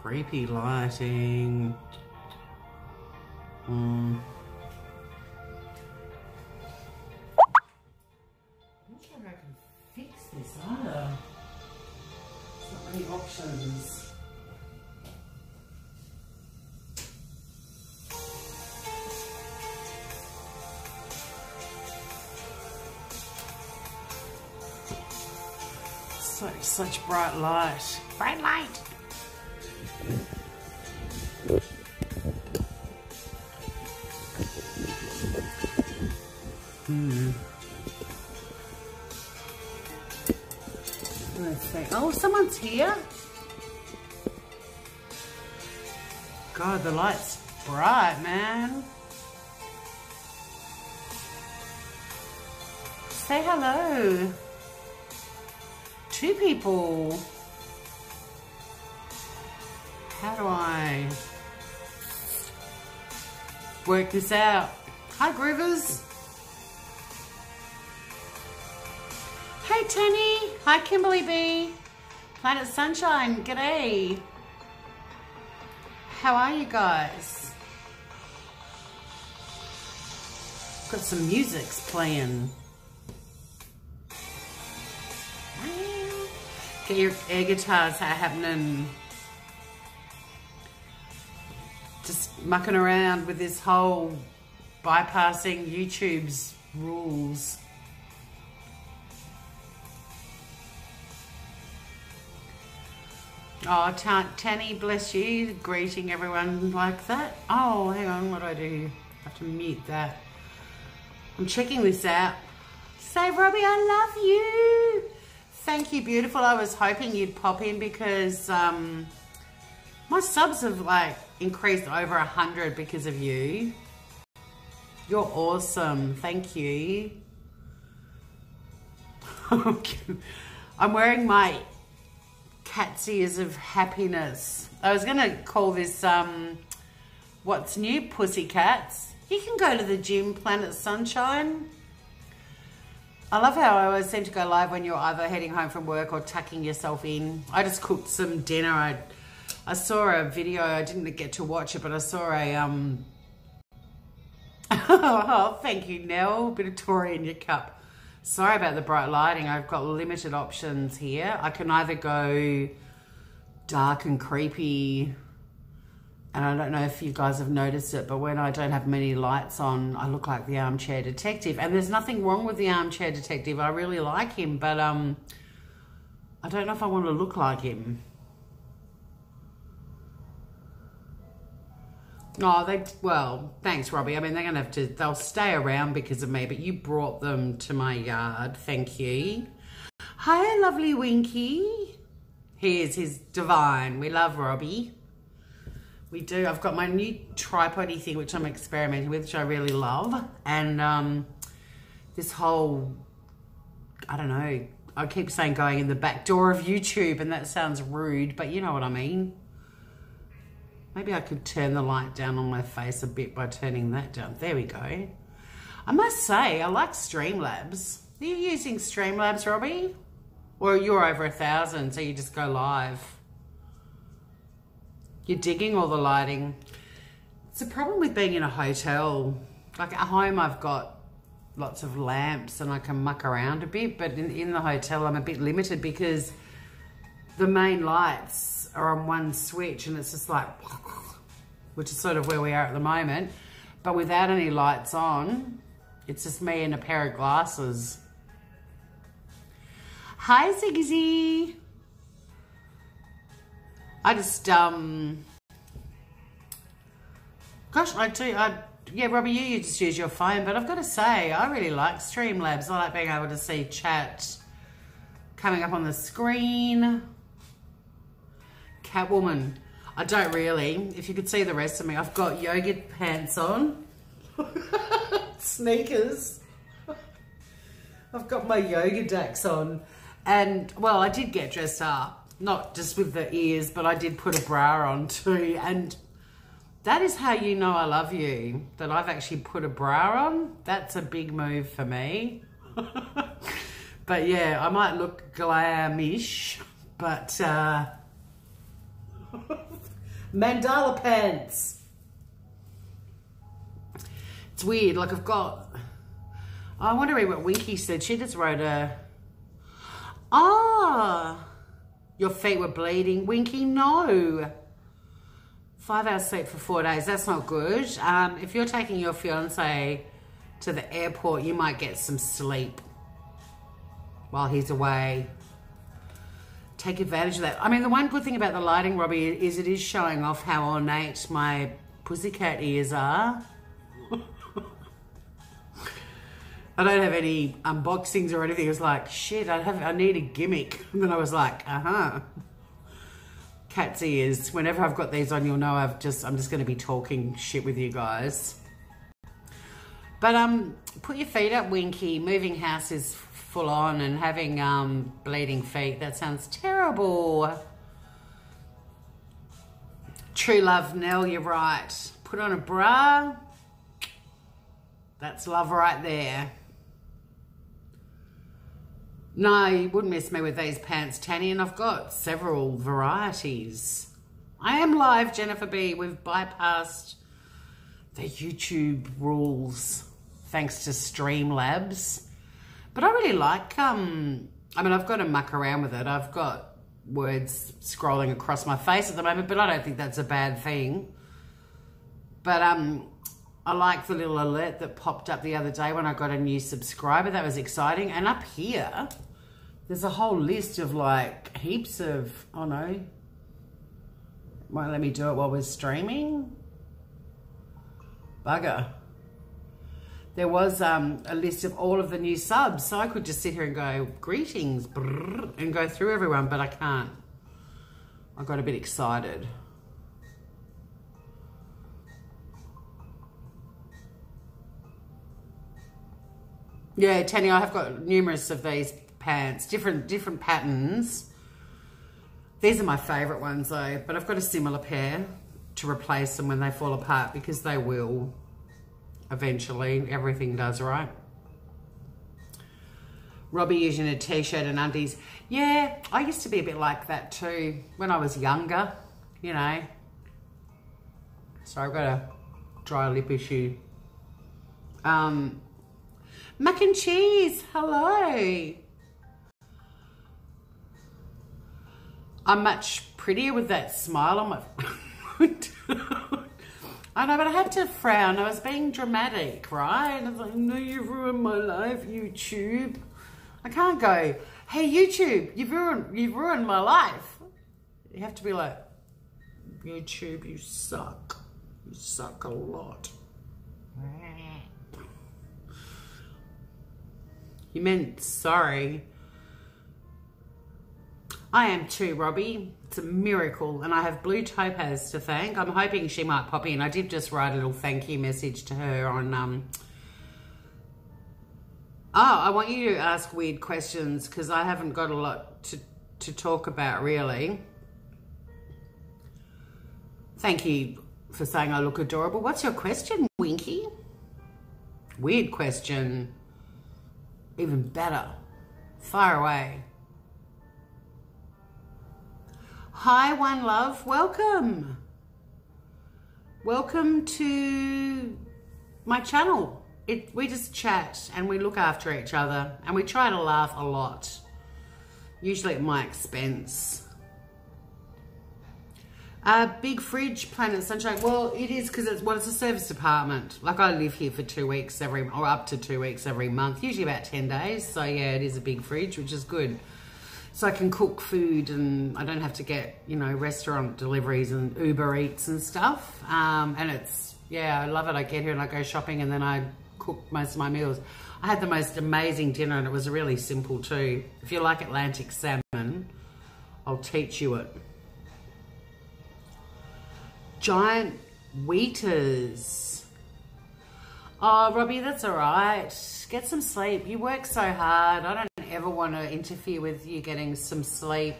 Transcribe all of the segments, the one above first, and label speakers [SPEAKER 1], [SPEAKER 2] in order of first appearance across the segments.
[SPEAKER 1] creepy lighting. I'm not sure how I can fix this either. There's not many options. Such bright light. Bright light! Let's see. Oh, someone's here. God, the light's bright, man. Say hello. 2 people. How do I work this out? Hi, Groovers. Hey, Tenny. Hi, Kimberly B. Planet Sunshine. G'day. How are you guys? Got some music's playing. Get your air guitars happening. Just mucking around with this whole bypassing YouTube's rules. Oh, Tanny, bless you. Greeting everyone like that. Oh, hang on, what do I do? I have to mute that. I'm checking this out. Say, Robbie, I love you. Thank you, beautiful. I was hoping you'd pop in because my subs have like increased over 100 because of you. You're awesome. Thank you. I'm wearing my cat's ears of happiness. I was going to call this what's new, Pussycats. You can go to the gym, Planet Sunshine. I love how I always seem to go live when you're either heading home from work or tucking yourself in. I just cooked some dinner. I saw a video. I didn't get to watch it, but I saw a oh, thank you, Nell. Bit of Tory in your cup. Sorry about the bright lighting. I've got limited options here. I can either go dark and creepy, and I don't know if you guys have noticed it, but when I don't have many lights on, I look like the armchair detective. And there's nothing wrong with the armchair detective. I really like him, but I don't know if I want to look like him. Oh, well, thanks, Robbie. I mean, they're going to have to, they'll stay around because of me, but you brought them to my yard. Thank you. Hi, lovely Winky. He's divine. We love Robbie. We do. I've got my new tripod-y thing, which I'm experimenting with, which I really love. And this whole, I don't know, I keep saying going in the back door of YouTube, and that sounds rude, but you know what I mean. Maybe I could turn the light down on my face a bit by turning that down. There we go. I must say, I like Streamlabs. Are you using Streamlabs, Robbie? Or you're over 1,000, so you just go live. You're digging all the lighting. It's a problem with being in a hotel. Like at home, I've got lots of lamps and I can muck around a bit, but in the hotel, I'm a bit limited because the main lights are on one switch and it's just like, which is sort of where we are at the moment. But without any lights on, it's just me and a pair of glasses. Hi, Ziggy. I just, gosh, yeah, Robbie, you just use your phone, but I've got to say, I really like Streamlabs. I like being able to see chat coming up on the screen. Catwoman. I don't really. If you could see the rest of me, I've got yoga pants on. Sneakers. I've got my yoga dacks on. And, well, I did get dressed up. Not just with the ears, but I did put a bra on too. And that is how you know I love you. That I've actually put a bra on. That's a big move for me. But yeah, I might look glamish, but Mandala pants. It's weird. Like I've got... Oh, I want to read what Winky said. She just wrote a... Ah, your feet were bleeding. Winky, no. 5 hours sleep for 4 days. That's not good. If you're taking your fiance to the airport, you might get some sleep while he's away. Take advantage of that. I mean, the one good thing about the lighting, Robbie, is it is showing off how ornate my pussycat ears are. I don't have any unboxings or anything. It was like, shit, I need a gimmick. And then I was like, cat's ears. Whenever I've got these on, you'll know I'm just going to be talking shit with you guys. But put your feet up, Winky. Moving house is full on, and having bleeding feet, that sounds terrible. True love, Nell, you're right. Put on a bra. That's love right there. No, you wouldn't miss me with these pants, Tanny, and I've got several varieties. I am live, Jennifer B. We've bypassed the YouTube rules thanks to Streamlabs. But I really like, I mean, I've got to muck around with it. I've got words scrolling across my face at the moment, but I don't think that's a bad thing. But I like the little alert that popped up the other day when I got a new subscriber. That was exciting. And up here, there's a whole list of like heaps of, oh no, won't let me do it while we're streaming. Bugger. There was a list of all of the new subs, so I could just sit here and go, greetings, brrr, and go through everyone, but I can't. I got a bit excited. Yeah, Tanny, I have got numerous of these pants, different patterns. These are my favourite ones though, but I've got a similar pair to replace them when they fall apart, because they will. Eventually, everything does, right? Robbie using a t-shirt and undies. Yeah, I used to be a bit like that too when I was younger, you know. Sorry, I've got a dry lip issue. Mac and cheese, hello. I'm much prettier with that smile on my... I know, but I had to frown. I was being dramatic, right? And I was like, no, you've ruined my life, YouTube. I can't go, hey, YouTube, you've ruined my life. You have to be like, YouTube, you suck. You suck a lot. You meant sorry. I am too, Robbie. It's a miracle, and I have Blue Topaz to thank. I'm hoping she might pop in. I did just write a little thank you message to her on... Oh, I want you to ask weird questions because I haven't got a lot to talk about, really. Thank you for saying I look adorable. What's your question, Winky? Weird question. Even better. Fire away. Hi, One Love. Welcome. Welcome to my channel. We just chat and we look after each other and we try to laugh a lot. Usually at my expense. Big fridge, Planet Sunshine. Well, it is because it's a service apartment. Like I live here for 2 weeks or up to 2 weeks every month, usually about 10 days. So yeah, it is a big fridge, which is good. So I can cook food and I don't have to get, you know, restaurant deliveries and Uber Eats and stuff. And it's, yeah, I love it. I get here and I go shopping and then I cook most of my meals. I had the most amazing dinner and it was really simple too. If you like Atlantic salmon, I'll teach you it. Giant Wheaters. Oh, Robbie, that's all right. Get some sleep. You work so hard. I don't ever want to interfere with you getting some sleep.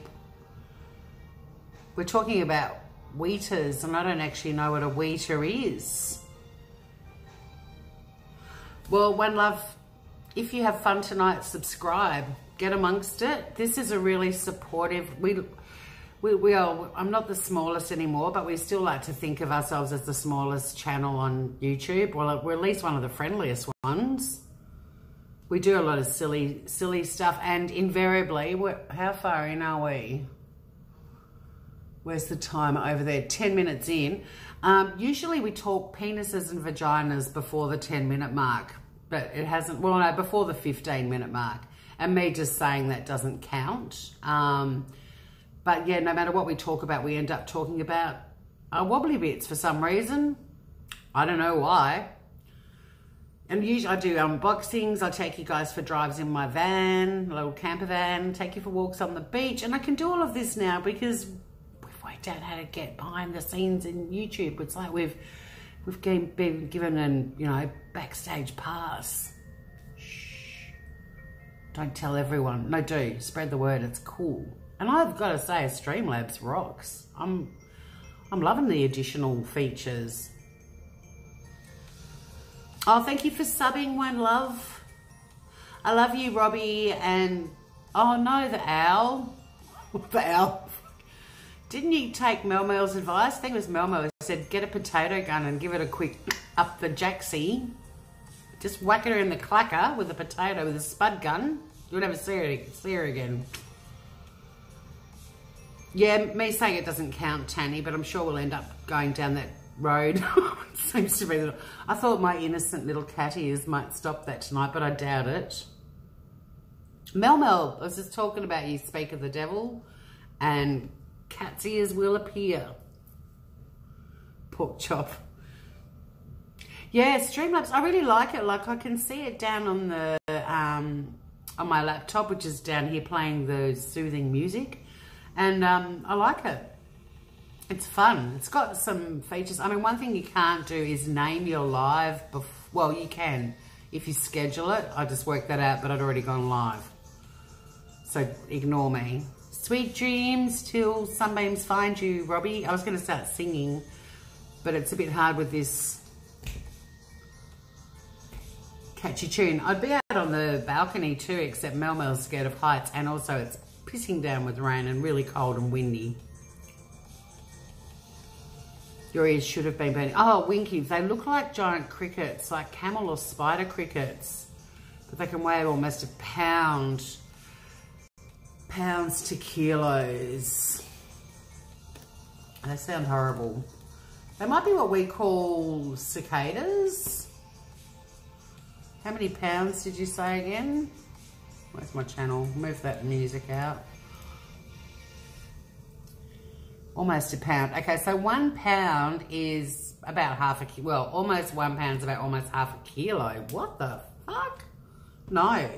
[SPEAKER 1] We're talking about Wheaters, and I don't actually know what a Wheater is. Well, One Love, if you have fun tonight, subscribe. Get amongst it. This is a really supportive... I'm not the smallest anymore, but we still like to think of ourselves as the smallest channel on YouTube. Well, we're at least one of the friendliest ones. We do a lot of silly stuff, and invariably, how far in are we? Where's the timer over there? 10 minutes in. Usually we talk penises and vaginas before the 10-minute mark, but it hasn't, well, no, before the 15-minute mark. And me just saying that doesn't count. But yeah, no matter what we talk about, we end up talking about wobbly bits for some reason. I don't know why. And usually I do unboxings. I take you guys for drives in my van, a little camper van, take you for walks on the beach. And I can do all of this now because we've worked out how to get behind the scenes in YouTube. It's like we've been given an, you know, backstage pass. Shh. Don't tell everyone. No, do. Spread the word. It's cool. And I've got to say, Streamlabs rocks. I'm loving the additional features. Oh, thank you for subbing, one love. I love you, Robbie. And, oh no, the owl. The owl. Didn't you take Mel Mel's advice? I think it was Mel Mel who said, get a potato gun and give it a quick up the jacksie. Just whack her in the clacker with a potato with a spud gun. You'll never see her again. Yeah, me saying it doesn't count, Tanny, but I'm sure we'll end up going down that road. Seems to be. I thought my innocent little cat ears might stop that tonight, but I doubt it. Mel Mel, I was just talking about you speak of the devil, and cat's ears will appear. Pork chop. Yeah, Streamlabs, I really like it. Like I can see it down on the on my laptop, which is down here playing the soothing music. And I like it. It's fun. It's got some features. I mean, one thing you can't do is name your live. Well, you can if you schedule it. I just worked that out, but I'd already gone live. So ignore me. Sweet dreams till sunbeams find you, Robbie. I was going to start singing, but it's a bit hard with this catchy tune. I'd be out on the balcony too, except Mel Mel's scared of heights, and also it's pissing down with rain and really cold and windy. Your ears should have been burning. Oh, Winky, they look like giant crickets, like camel or spider crickets, but they can weigh almost a pound. Pounds to kilos. They sound horrible. They might be what we call cicadas. How many pounds did you say again? Where's my channel? Move that music out. Almost a pound. Okay, so 1 pound is about half a kilo. Well, almost 1 pound is about almost half a kilo. What the fuck? No.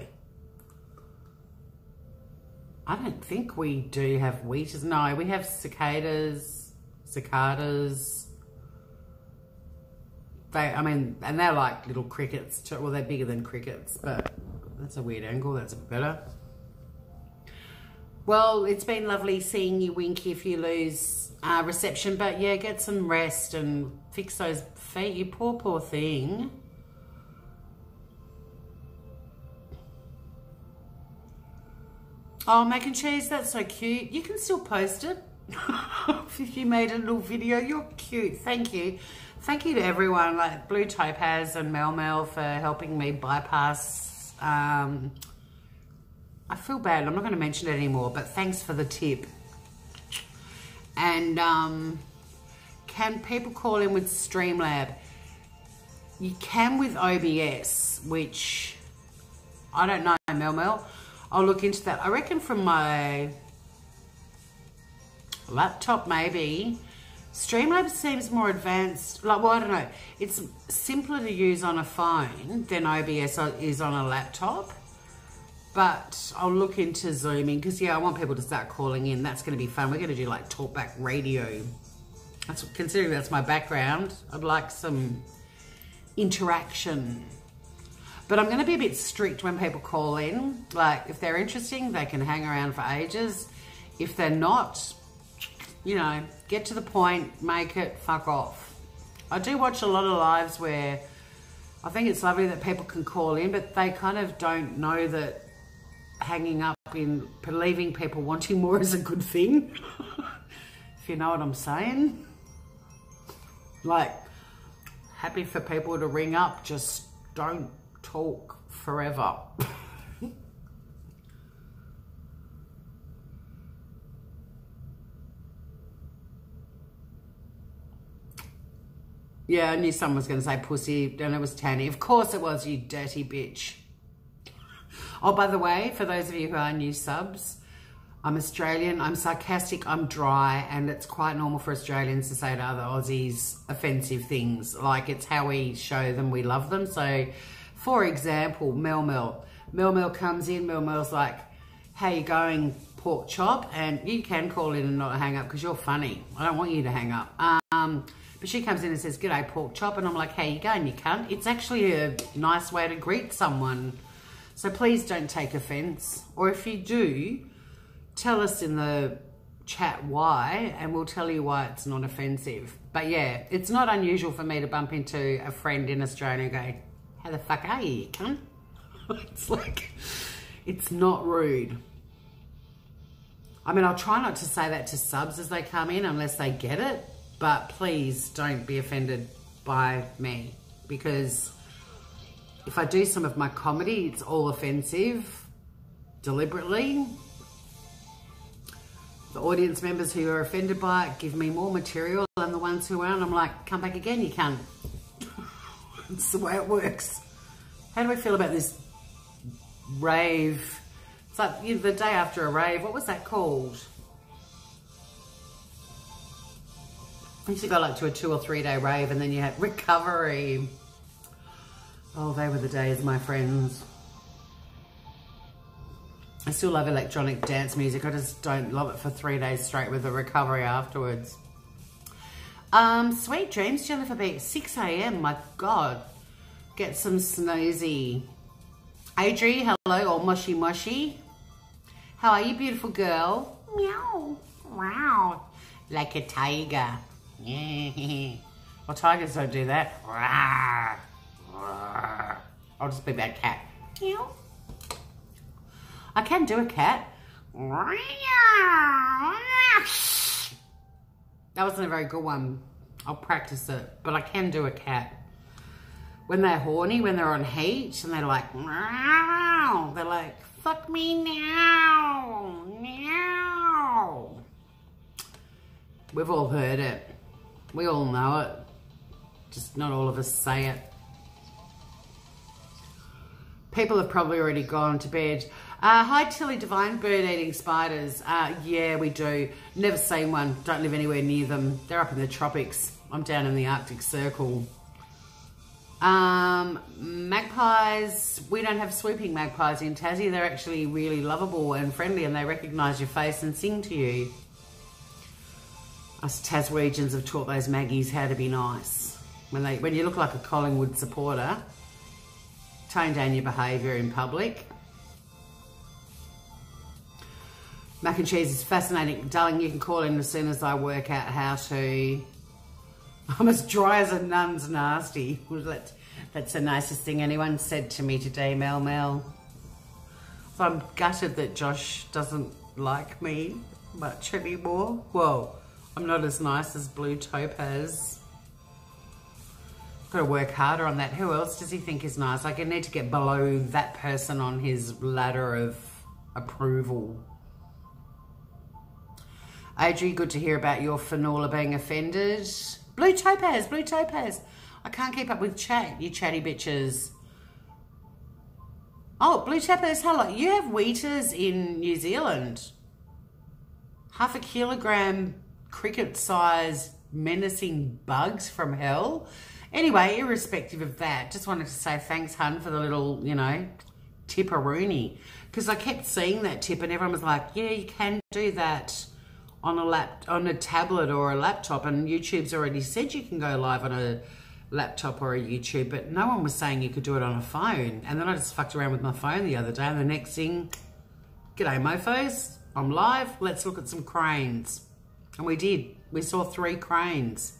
[SPEAKER 1] I don't think we do have wheaties. No, we have cicadas. I mean, and they're like little crickets too. Well, they're bigger than crickets, but that's a weird angle. That's a bit better. Well, it's been lovely seeing you, Winky, if you lose reception. But yeah, get some rest and fix those feet. You poor thing. Oh, mac and cheese, that's so cute. You can still post it. If you made a little video, you're cute. Thank you. Thank you to everyone, like Blue Topaz and Mel Mel, for helping me bypass. I feel bad. I'm not going to mention it anymore, but thanks for the tip. And can people call in with Streamlab? You can with OBS, which I don't know, Mel Mel. I'll look into that. I reckon from my laptop, maybe. Streamlabs seems more advanced. Like, well, I don't know. It's simpler to use on a phone than OBS is on a laptop. But I'll look into Zooming because, yeah, I want people to start calling in. That's going to be fun. We're going to do, like, talkback radio. Considering that's my background, I'd like some interaction. But I'm going to be a bit strict when people call in. Like, if they're interesting, they can hang around for ages. If they're not, you know, get to the point, make it, fuck off. I do watch a lot of lives where I think it's lovely that people can call in, but they kind of don't know that hanging up in leaving people wanting more is a good thing. if you know what I'm saying. Like, happy for people to ring up, just don't talk forever. Yeah, I knew someone was going to say pussy, and it was Tanny. Of course it was, you dirty bitch. Oh, by the way, for those of you who are new subs, I'm Australian, I'm sarcastic, I'm dry, and it's quite normal for Australians to say to other Aussies offensive things. Like, it's how we show them we love them. So, for example, Mel Mel. Mel Mel comes in, Mel Mel's like, how you going, pork chop? And you can call in and not hang up because you're funny. I don't want you to hang up. But she comes in and says, g'day, pork chop. And I'm like, how you going, you cunt? It's actually a nice way to greet someone. So please don't take offense. Or if you do, tell us in the chat why, and we'll tell you why it's not offensive. But yeah, it's not unusual for me to bump into a friend in Australia and go, how the fuck are you cunt? It's like, it's not rude. I mean, I'll try not to say that to subs as they come in unless they get it. But please don't be offended by me, because if I do some of my comedy, it's all offensive, deliberately. The audience members who are offended by it give me more material than the ones who aren't. I'm like, come back again, you cunt. It's the way it works. How do I feel about this rave? It's like, you know, the day after a rave, what was that called? I used to go like to a 2 or 3 day rave, and then you had recovery. Oh, they were the days, my friends. I still love electronic dance music. I just don't love it for 3 days straight with the recovery afterwards. Sweet dreams, Jennifer B. 6 a.m. My God. Get some snoozy. Adri, hello, or Moshi Moshi. How are you, beautiful girl? Meow. Wow. Like a tiger. Yeah. Well, tigers don't do that. I'll just be that cat. Meow. I can do a cat. That wasn't a very good one. I'll practice it, but I can do a cat. When they're horny, when they're on heat, and they're like, they're like, fuck me now, meow. We've all heard it. We all know it. Just not all of us say it. People have probably already gone to bed. Hi, Tilly Divine, bird-eating spiders. Yeah, we do. Never seen one. Don't live anywhere near them. They're up in the tropics. I'm down in the Arctic Circle. Magpies. We don't have swooping magpies in Tassie. They're actually really lovable and friendly, and they recognise your face and sing to you. Us Taswegians have taught those Maggies how to be nice. When you look like a Collingwood supporter, tone down your behaviour in public. Mac and cheese is fascinating. Darling, you can call in as soon as I work out how to. I'm as dry as a nun's nasty. That's the nicest thing anyone said to me today, Mel Mel. So I'm gutted that Josh doesn't like me much anymore. Well, I'm not as nice as Blue Topaz. Got to work harder on that. Who else does he think is nice? Like, I need to get below that person on his ladder of approval. Adri, good to hear about your Fanula being offended. Blue Topaz, Blue Topaz. I can't keep up with chat, you chatty bitches. Oh, Blue Topaz, hello. You have wheaters in New Zealand. 1/2 kilogram cricket-sized menacing bugs from hell. Anyway, irrespective of that, just wanted to say thanks, hun, for the little, you know, tipperoonie. Because I kept seeing that tip and everyone was like, yeah, you can do that on a tablet or a laptop, and YouTube's already said you can go live on a laptop or a YouTube, but no one was saying you could do it on a phone. And then I just fucked around with my phone the other day, and the next thing, g'day mofos, I'm live, let's look at some cranes. And we did. We saw 3 cranes.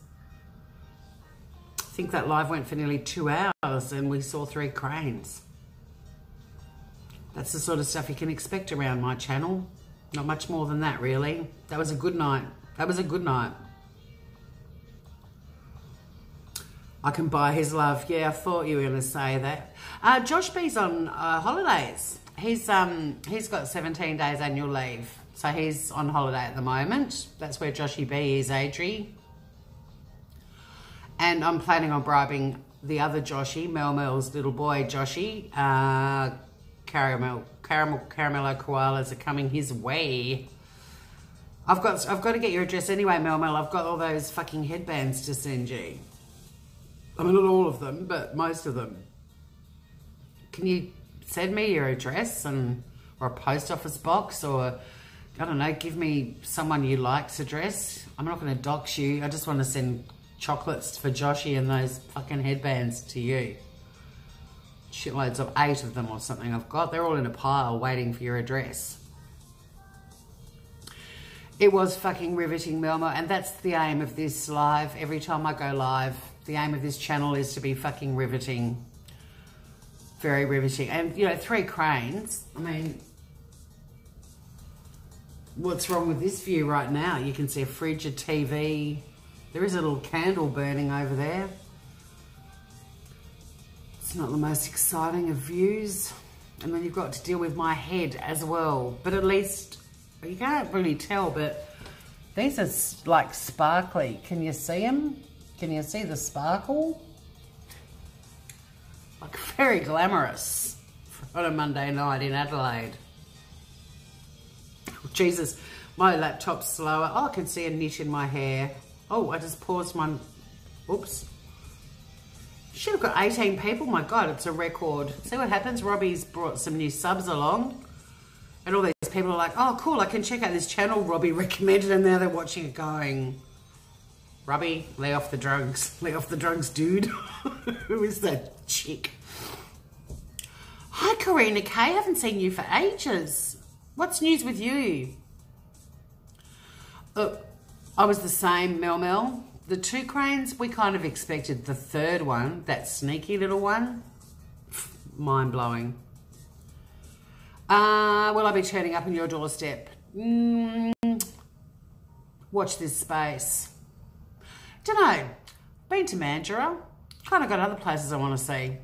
[SPEAKER 1] I think that live went for nearly 2 hours and we saw 3 cranes. That's the sort of stuff you can expect around my channel. Not much more than that, really. That was a good night. That was a good night. I can buy his love. Yeah, I thought you were going to say that. Josh B's on holidays. He's got 17 days annual leave. So he's on holiday at the moment. That's where Joshy B is, Adri. And I'm planning on bribing the other Joshy, Mel's little boy Joshy. Caramello koalas are coming his way. I've got to get your address anyway, Mel. I've got all those fucking headbands to send you. I mean, not all of them, but most of them. Can you send me your address or a post office box, or I don't know, give me someone you like's address? I'm not going to dox you. I just want to send chocolates for Joshy and those fucking headbands to you. Shitloads of 8 of them or something I've got. They're all in a pile waiting for your address. It was fucking riveting, Melmo, and that's the aim of this live. Every time I go live, the aim of this channel is to be fucking riveting. Very riveting. And, you know, 3 cranes. I mean, what's wrong with this view right now? You can see a fridge, a TV. There is a little candle burning over there. It's not the most exciting of views. And then you've got to deal with my head as well. But at least, you can't really tell, but these are like sparkly. Can you see them? Can you see the sparkle? Like very glamorous on a Monday night in Adelaide. Jesus, my laptop's slower. Oh, I can see a knit in my hair. Oh, I just paused one. Oops. Shit, I've got 18 people. My God, it's a record. See what happens? Robbie's brought some new subs along. And all these people are like, oh, cool, I can check out this channel Robbie recommended, and now they're watching it going, Robbie, lay off the drugs. Lay off the drugs, dude. Who is that chick? Hi, Karina K. I haven't seen you for ages. What's news with you? Look, I was the same, Mel. The 2 cranes, we kind of expected. The 3rd one, that sneaky little one, mind-blowing. Will I be turning up on your doorstep? Watch this space. Dunno. Been to Mandurah. Kind of got other places I want to see.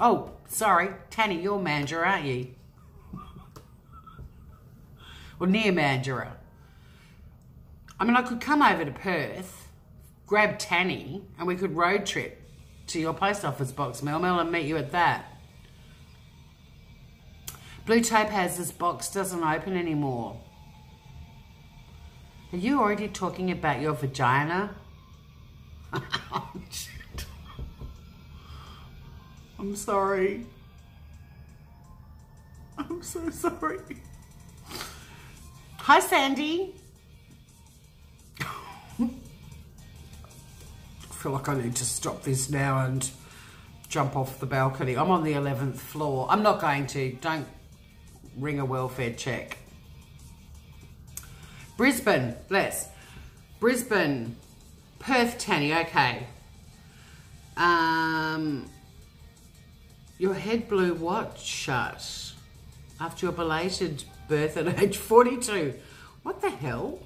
[SPEAKER 1] Oh, sorry. Tanny, you're Mandurah, aren't you? Well, near Mandurah. I mean, I could come over to Perth, grab Tanny, and we could road trip to your post office box, Mel, and meet you at that. Blue Topaz's box doesn't open anymore. Are you already talking about your vagina? Oh, shit. I'm sorry. I'm so sorry. Hi, Sandy. I feel like I need to stop this now and jump off the balcony. I'm on the 11th floor. I'm not going to. Don't ring a welfare check. Brisbane, bless. Brisbane, Perth, Tanny, okay. Your head blew what shut after your belated birth at age 42? What the hell?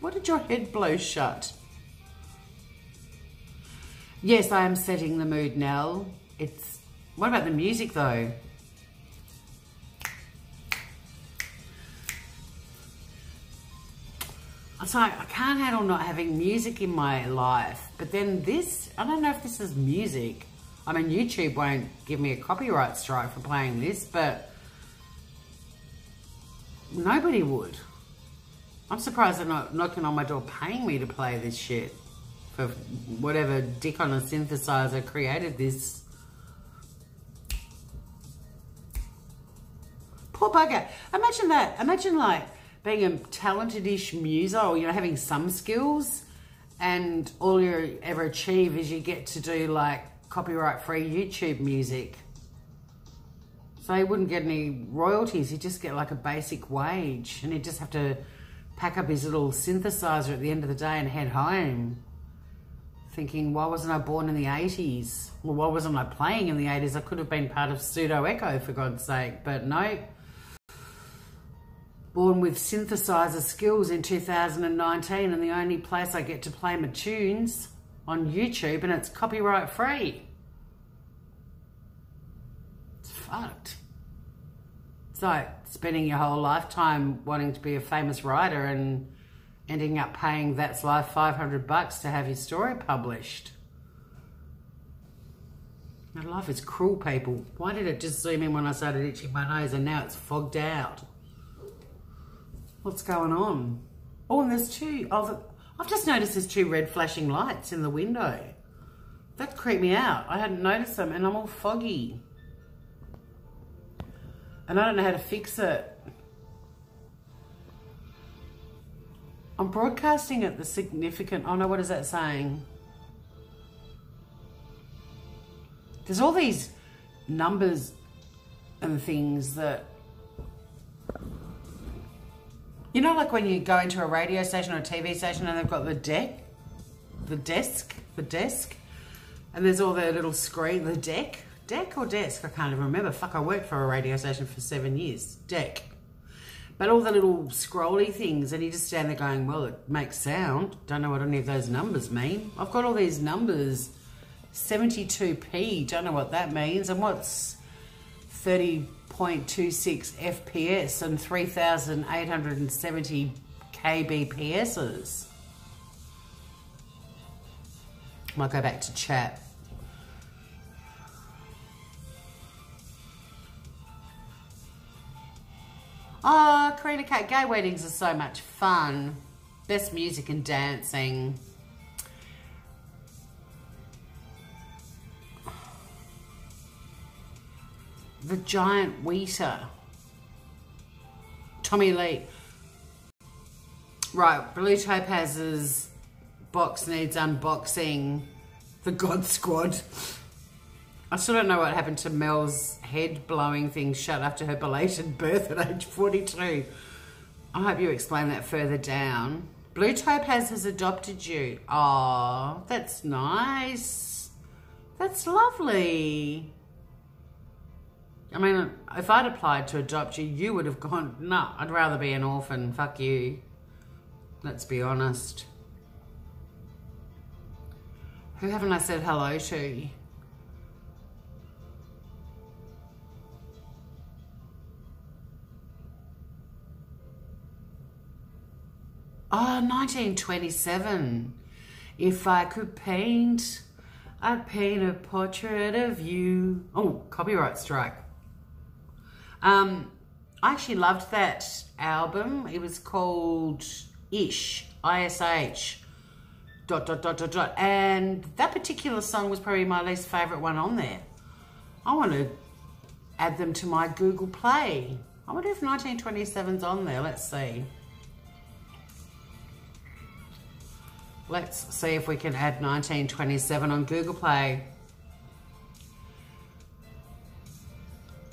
[SPEAKER 1] What did your head blow shut? Yes, I am setting the mood, Nell. What about the music though? So I can't handle not having music in my life. But then this, I don't know if this is music. I mean, YouTube won't give me a copyright strike for playing this, but nobody would. I'm surprised they're not knocking on my door paying me to play this shit for whatever dick on a synthesizer created this. Poor bugger. Imagine that. Imagine like being a talented-ish muser, or, you know, having some skills, and all you ever achieve is you get to do like copyright-free YouTube music. So he wouldn't get any royalties. He'd just get like a basic wage, and he'd just have to pack up his little synthesizer at the end of the day and head home. Thinking, why wasn't I born in the 80s? Well, why wasn't I playing in the 80s? I could have been part of Pseudo Echo, for God's sake. But no. born with synthesizer skills in 2019, and the only place I get to play my tunes on YouTube, and it's copyright free. It's fucked. It's like spending your whole lifetime wanting to be a famous writer and ending up paying That's Life $500 to have your story published. My life is cruel, people. Why did it just zoom in when I started itching my nose and now it's fogged out? What's going on? Oh, and there's two. Oh, I've just noticed there's two red flashing lights in the window. That creeped me out. I hadn't noticed them and I'm all foggy. And I don't know how to fix it. I'm broadcasting at the significant... Oh no, what is that saying? There's all these numbers and things that... You know, like when you go into a radio station or a TV station and they've got the desk, and there's all the little screen, the deck or desk, I can't even remember. Fuck, I worked for a radio station for 7 years. Deck. But all the little scrolly things, and you just stand there going, well, it makes sound. Don't know what any of those numbers mean. I've got all these numbers. 72p, don't know what that means. And what's 30.26 FPS and 3,870 kbps's? Might go back to chat. Oh, Karina Cat, gay weddings are so much fun. Best music and dancing. The Giant Wheater. Tommy Lee. Right, Blue Topaz's box needs unboxing. The God Squad. I still don't know what happened to Mel's head blowing thing shut after her belated birth at age 42. I hope you explain that further down. Blue Topaz has adopted you. Oh, that's nice. That's lovely. I mean, if I'd applied to adopt you, you would have gone, no, I'd rather be an orphan. Fuck you. Let's be honest. Who haven't I said hello to? Oh, 1927. If I could paint, I'd paint a portrait of you. Oh, copyright strike. I actually loved that album. It was called Ish, I-S-H, ... And that particular song was probably my least favourite one on there. I want to add them to my Google Play. I wonder if 1927's on there. Let's see. Let's see if we can add 1927 on Google Play.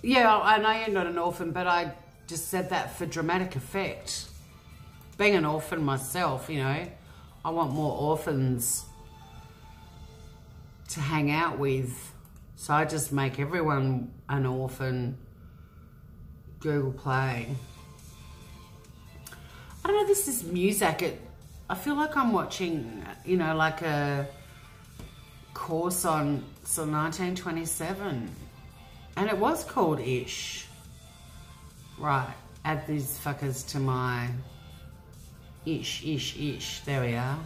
[SPEAKER 1] Yeah, I know you're not an orphan, but I just said that for dramatic effect. Being an orphan myself, you know, I want more orphans to hang out with. So I just make everyone an orphan. Google Play. I don't know, this is music. I feel like I'm watching, you know, like a course on 1927. And it was called Ish. Right, add these fuckers to my Ish. There we are.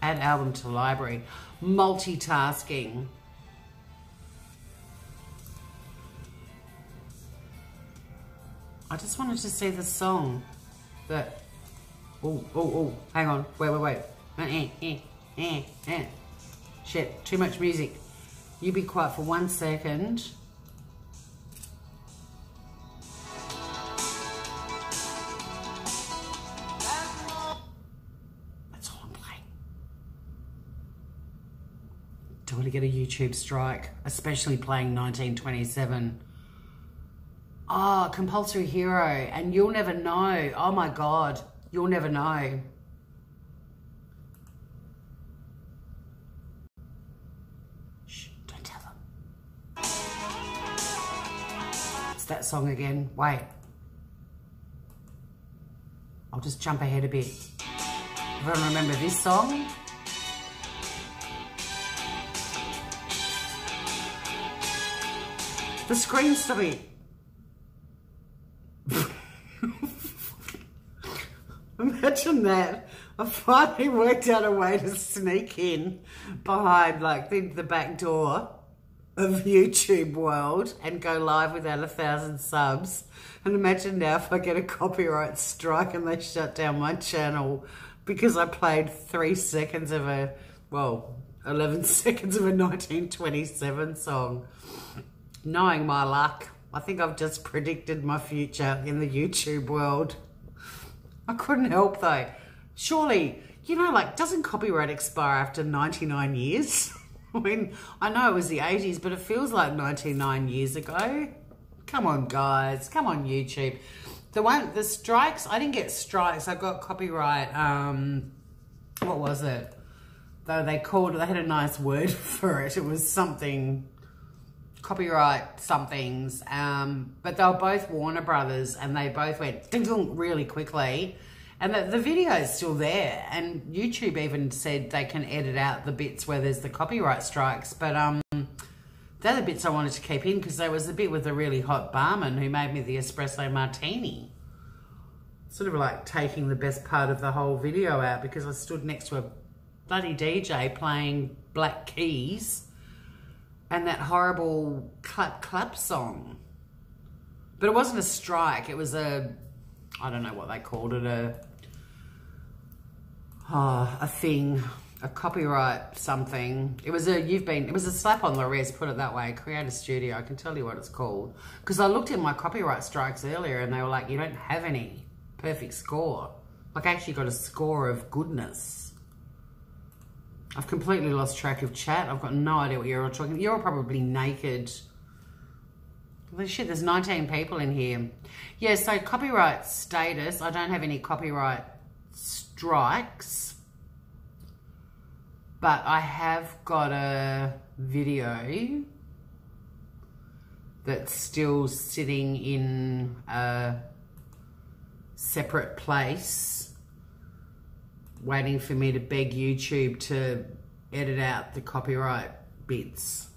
[SPEAKER 1] Add album to library. Multitasking. I just wanted to see the song that... Oh, hang on. Wait. Shit, too much music. You be quiet for 1 second. That's all I'm playing. Don't want to get a YouTube strike, especially playing 1927. Oh, Compulsory Hero, and You'll Never Know. Oh my God, You'll Never Know. Shh, don't tell them. It's that song again. Wait. I'll just jump ahead a bit. Everyone remember this song? The screen story. Imagine that. I finally worked out a way to sneak in behind like the back door of YouTube world and go live without 1,000 subs. And imagine now if I get a copyright strike and they shut down my channel because I played 3 seconds of 11 seconds of a 1927 song. Knowing my luck, I think I've just predicted my future in the YouTube world. I couldn't help though. Surely, you know, like, doesn't copyright expire after 99 years? I mean, I know it was the 80s, but it feels like 99 years ago. Come on, guys. Come on, YouTube. The strikes, I didn't get strikes. I got copyright, what was it? Though they had a nice word for it. It was something, copyright somethings. But they were both Warner Brothers and they both went ding dong really quickly. And the video is still there. And YouTube even said they can edit out the bits where there's the copyright strikes. But they're the bits I wanted to keep in because there was the bit with the really hot barman who made me the espresso martini. Sort of like taking the best part of the whole video out because I stood next to a bloody DJ playing Black Keys and that horrible clap clap song. But it wasn't a strike. It was I don't know what they called it, a thing, a copyright something. It was a slap on the wrist, put it that way. Creator Studio, I can tell you what it's called. Because I looked at my copyright strikes earlier and they were like, you don't have any perfect score. Like I actually got a score of goodness. I've completely lost track of chat. I've got no idea what you're all talking about. You're all probably naked. Holy shit, there's 19 people in here. Yeah, so copyright status, I don't have any copyright strikes, but I have got a video that's still sitting in a separate place waiting for me to beg YouTube to edit out the copyright bits.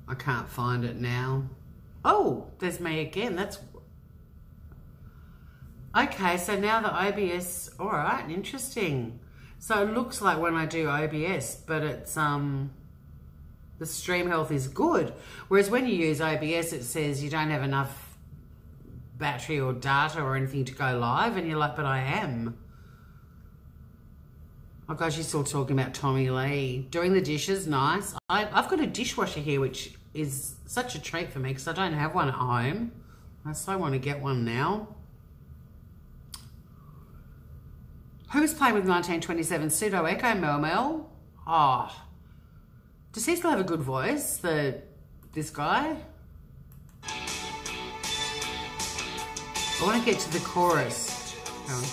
[SPEAKER 1] I can't find it now. Oh, there's me again. That's okay. So now the OBS, all right, interesting. So it looks like when I do OBS, but it's the stream health is good. Whereas when you use OBS, it says you don't have enough battery or data or anything to go live, and you're like, but I am. Oh gosh, you're still talking about Tommy Lee. Doing the dishes, nice. I've got a dishwasher here, which is such a treat for me because I don't have one at home. I so want to get one now. Who's playing with 1927? Pseudo Echo Mel Mel? Oh. Does he still have a good voice, this guy? I want to get to the chorus. Hang on.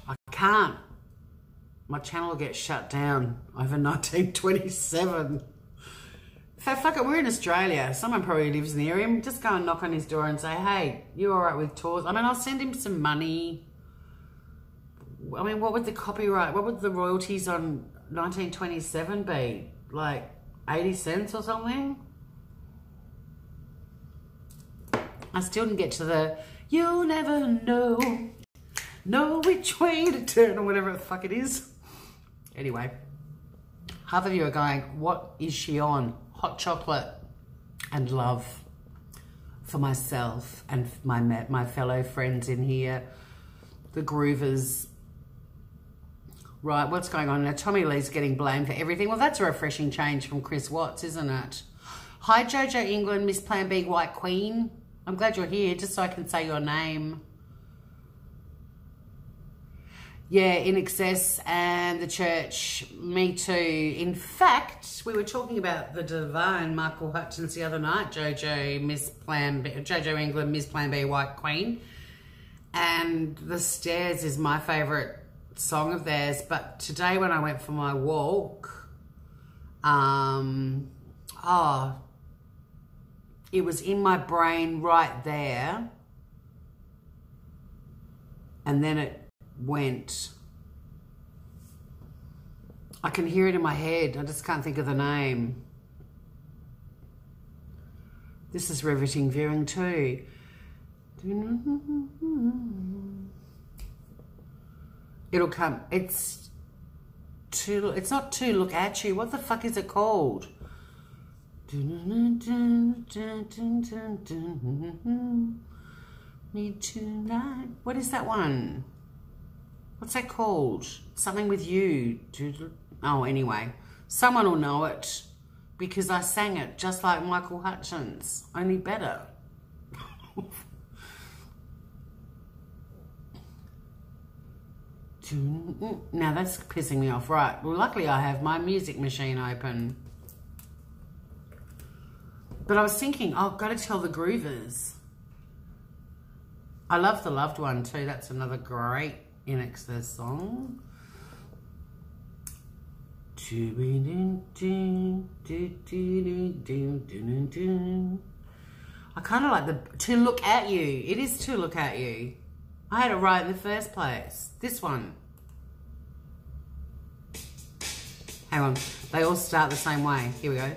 [SPEAKER 1] I can't. My channel will get shut down over 1927. So fuck it, we're in Australia. Someone probably lives near him. Just go and knock on his door and say, hey, you all right with tours? I mean, I'll send him some money. I mean, what would the royalties on 1927 be? Like 80 cents or something? I still didn't get to the, you'll never know which way to turn or whatever the fuck it is. Anyway, half of you are going, what is she on? Hot chocolate and love for myself and my fellow friends in here, the groovers. Right, what's going on now? Tommy Lee's getting blamed for everything. Well, that's a refreshing change from Chris Watts, isn't it? Hi, Jojo England, Miss Plan B, White Queen. I'm glad you're here, just so I can say your name. Yeah, In Excess and the church, me too. In fact, we were talking about the divine Michael Hutchins the other night, Jojo, Miss Plan B, Jojo England, Miss Plan B, White Queen. And The Stairs is my favourite song of theirs. But today when I went for my it It was in my brain right there. And then it went. I can hear it in my head. I just can't think of the name. This is riveting viewing too. It'll come. It's not to look at you. What the fuck is it called? Me tonight. What is that one? What's that called? Something with you. Oh, anyway. Someone will know it because I sang it just like Michael Hutchins, only better. Now that's pissing me off. Right. Well, luckily I have my music machine open. But I was thinking, oh, I've got to tell the groovers. I love The Loved One too. That's another great In Excess song. I kind of like the To Look At You. It is To Look At You. I had it right in the first place. This one. Hang on. They all start the same way. Here we go.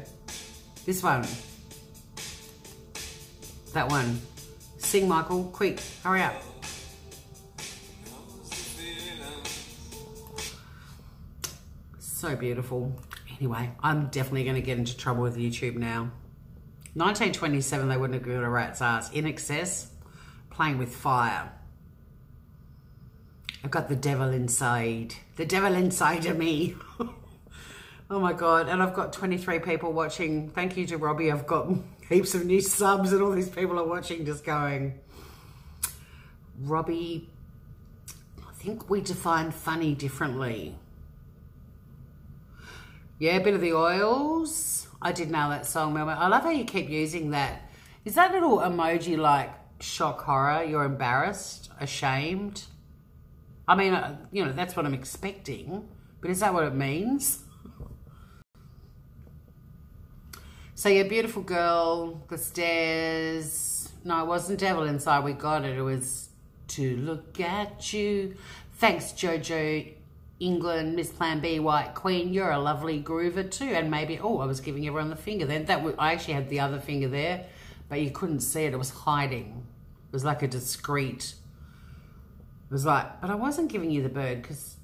[SPEAKER 1] This one. That one. Sing, Michael. Quick. Hurry up. So beautiful. Anyway, I'm definitely going to get into trouble with YouTube now. 1927, they wouldn't have given a rat's ass. In Excess, Playing with Fire. I've got the devil inside. The devil inside of me. Oh my God. And I've got 23 people watching. Thank you to Robbie. I've got heaps of new subs and all these people are watching just going. Robbie, I think we define funny differently. Yeah, a bit of the oils. I did know that song, Melbourne. I love how you keep using that. Is that little emoji like shock, horror? You're embarrassed, ashamed? I mean, you know, that's what I'm expecting. But is that what it means? So, yeah, Beautiful Girl, The Stairs. No, it wasn't Devil Inside. We got it. It was To Look At You. Thanks, Jojo. England, Miss Plan B, White Queen, you're a lovely groover too. And maybe, oh, I was giving everyone the finger then. I actually had the other finger there, but you couldn't see it. It was hiding. It was like a discreet. It was like, but I wasn't giving you the bird because,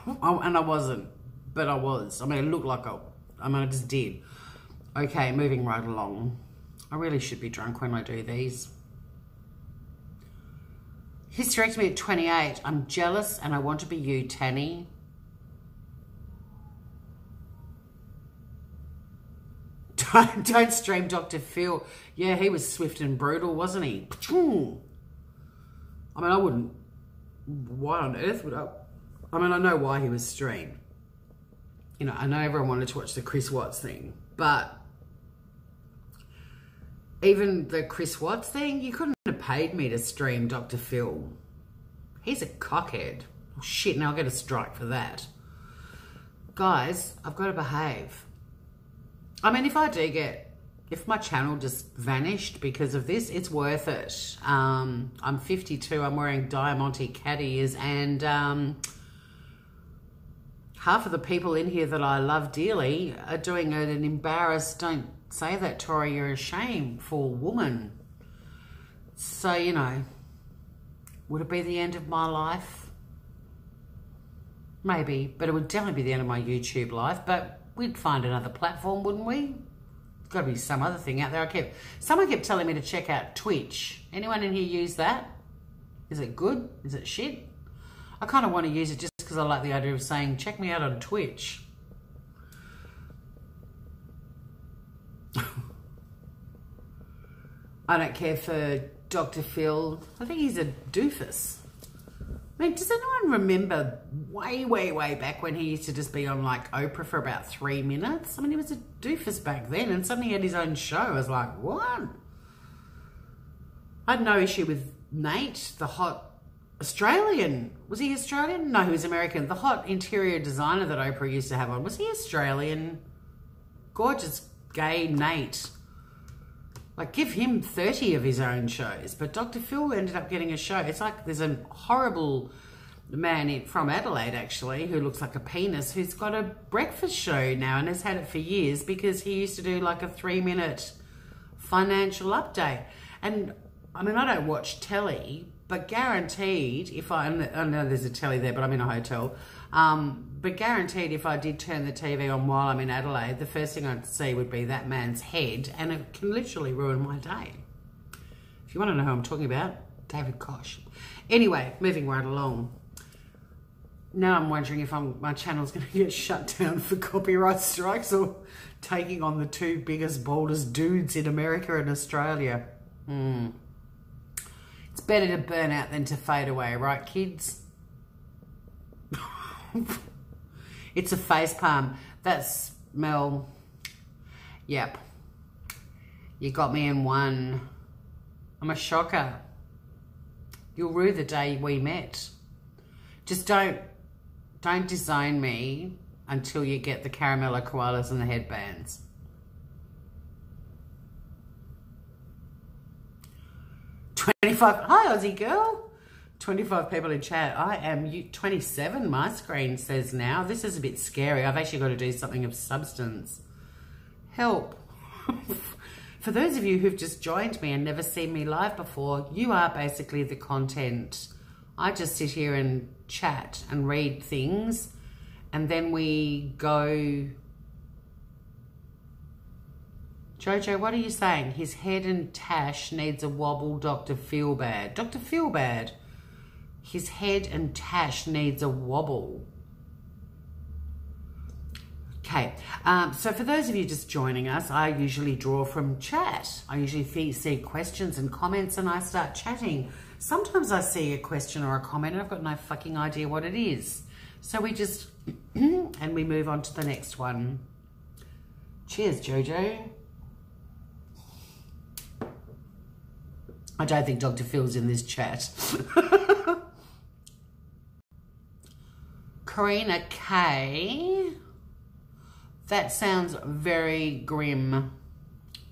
[SPEAKER 1] and I wasn't, but I was. I mean, it looked like I just did. Okay, moving right along. I really should be drunk when I do these. Hysterectomy at 28. I'm jealous and I want to be you, Tanny. Don't stream Dr. Phil. Yeah, he was swift and brutal, wasn't he? I mean, I wouldn't. Why on earth would I? I mean, I know why he was streamed. You know, I know everyone wanted to watch the Chris Watts thing, but even the Chris Watts thing, you couldn't have paid me to stream Dr. Phil. He's a cockhead. Oh, shit, now I'll get a strike for that. Guys, I've got to behave. I mean, if my channel just vanished because of this, it's worth it. I'm 52, I'm wearing Diamante cat ears, and half of the people in here that I love dearly are doing it and embarrassed. Don't say that, Tori, you're a shameful woman. So, you know, would it be the end of my life? Maybe, but it would definitely be the end of my YouTube life, but we'd find another platform, wouldn't we? There's got to be some other thing out there. Someone kept telling me to check out Twitch. Anyone in here use that? Is it good? Is it shit? I kind of want to use it just because I like the idea of saying, check me out on Twitch. I don't care for Dr. Phil. I think he's a doofus. I mean, does anyone remember way back when he used to just be on like Oprah for about 3 minutes? I mean, he was a doofus back then and suddenly he had his own show. I was like, what? I had no issue with Nate, the hot Australian. Was he Australian? No, he was American. The hot interior designer that Oprah used to have on. Was he Australian? Gorgeous gay Nate. Like, give him 30 of his own shows. But Dr. Phil ended up getting a show. It's like there's a horrible man from Adelaide, actually, who looks like a penis, who's got a breakfast show now and has had it for years because he used to do like a 3-minute financial update. And, I mean, I don't watch telly, but guaranteed, if I know there's a telly there, but I'm in a hotel, but guaranteed if I did turn the TV on while I'm in Adelaide, the first thing I'd see would be that man's head, and it can literally ruin my day. If you want to know who I'm talking about, David Koch. Anyway, moving right along. Now I'm wondering if my channel's going to get shut down for copyright strikes or taking on the 2 biggest, boldest dudes in America and Australia. It's better to burn out than to fade away, right, kids? It's a face palm. That's Mel. Yep. You got me in one. I'm a shocker. You'll rue the day we met. Just don't disown me until you get the caramello koalas and the headbands. Hi, Aussie girl. 25 people in chat. I am 27, my screen says now. This is a bit scary. I've actually got to do something of substance. Help. For those of you who've just joined me and never seen me live before, you are basically the content. I just sit here and chat and read things, and then we go... Jojo, what are you saying? His head and tash needs a wobble, Dr. Feelbad. Dr. Feelbad? His head and tash needs a wobble. Okay, so for those of you just joining us, I usually draw from chat. I usually see questions and comments and I start chatting. Sometimes I see a question or a comment and I've got no fucking idea what it is. So we just, and we move on to the next one. Cheers, Jojo. I don't think Dr. Phil's in this chat. Karina K. That sounds very grim.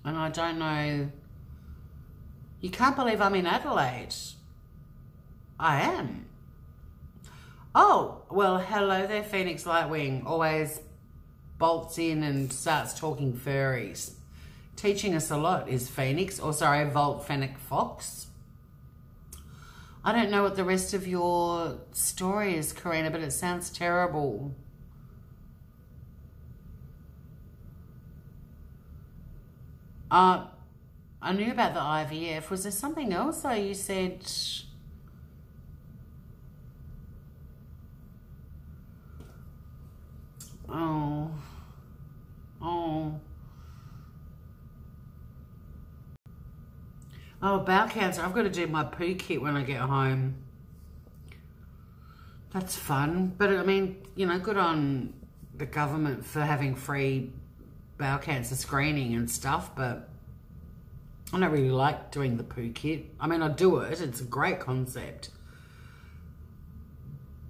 [SPEAKER 1] And I don't know. You can't believe I'm in Adelaide. I am. Oh, well, hello there, Phoenix Lightwing. Always bolts in and starts talking furries. Teaching us a lot is Phoenix, or sorry, Volt Fennec Fox. I don't know what the rest of your story is, Karina, but it sounds terrible. I knew about the IVF. Was there something else though? You said... Oh. Oh, bowel cancer. I've got to do my poo kit when I get home. That's fun. But, I mean, you know, good on the government for having free bowel cancer screening and stuff, but I don't really like doing the poo kit. I mean, I do it. It's a great concept.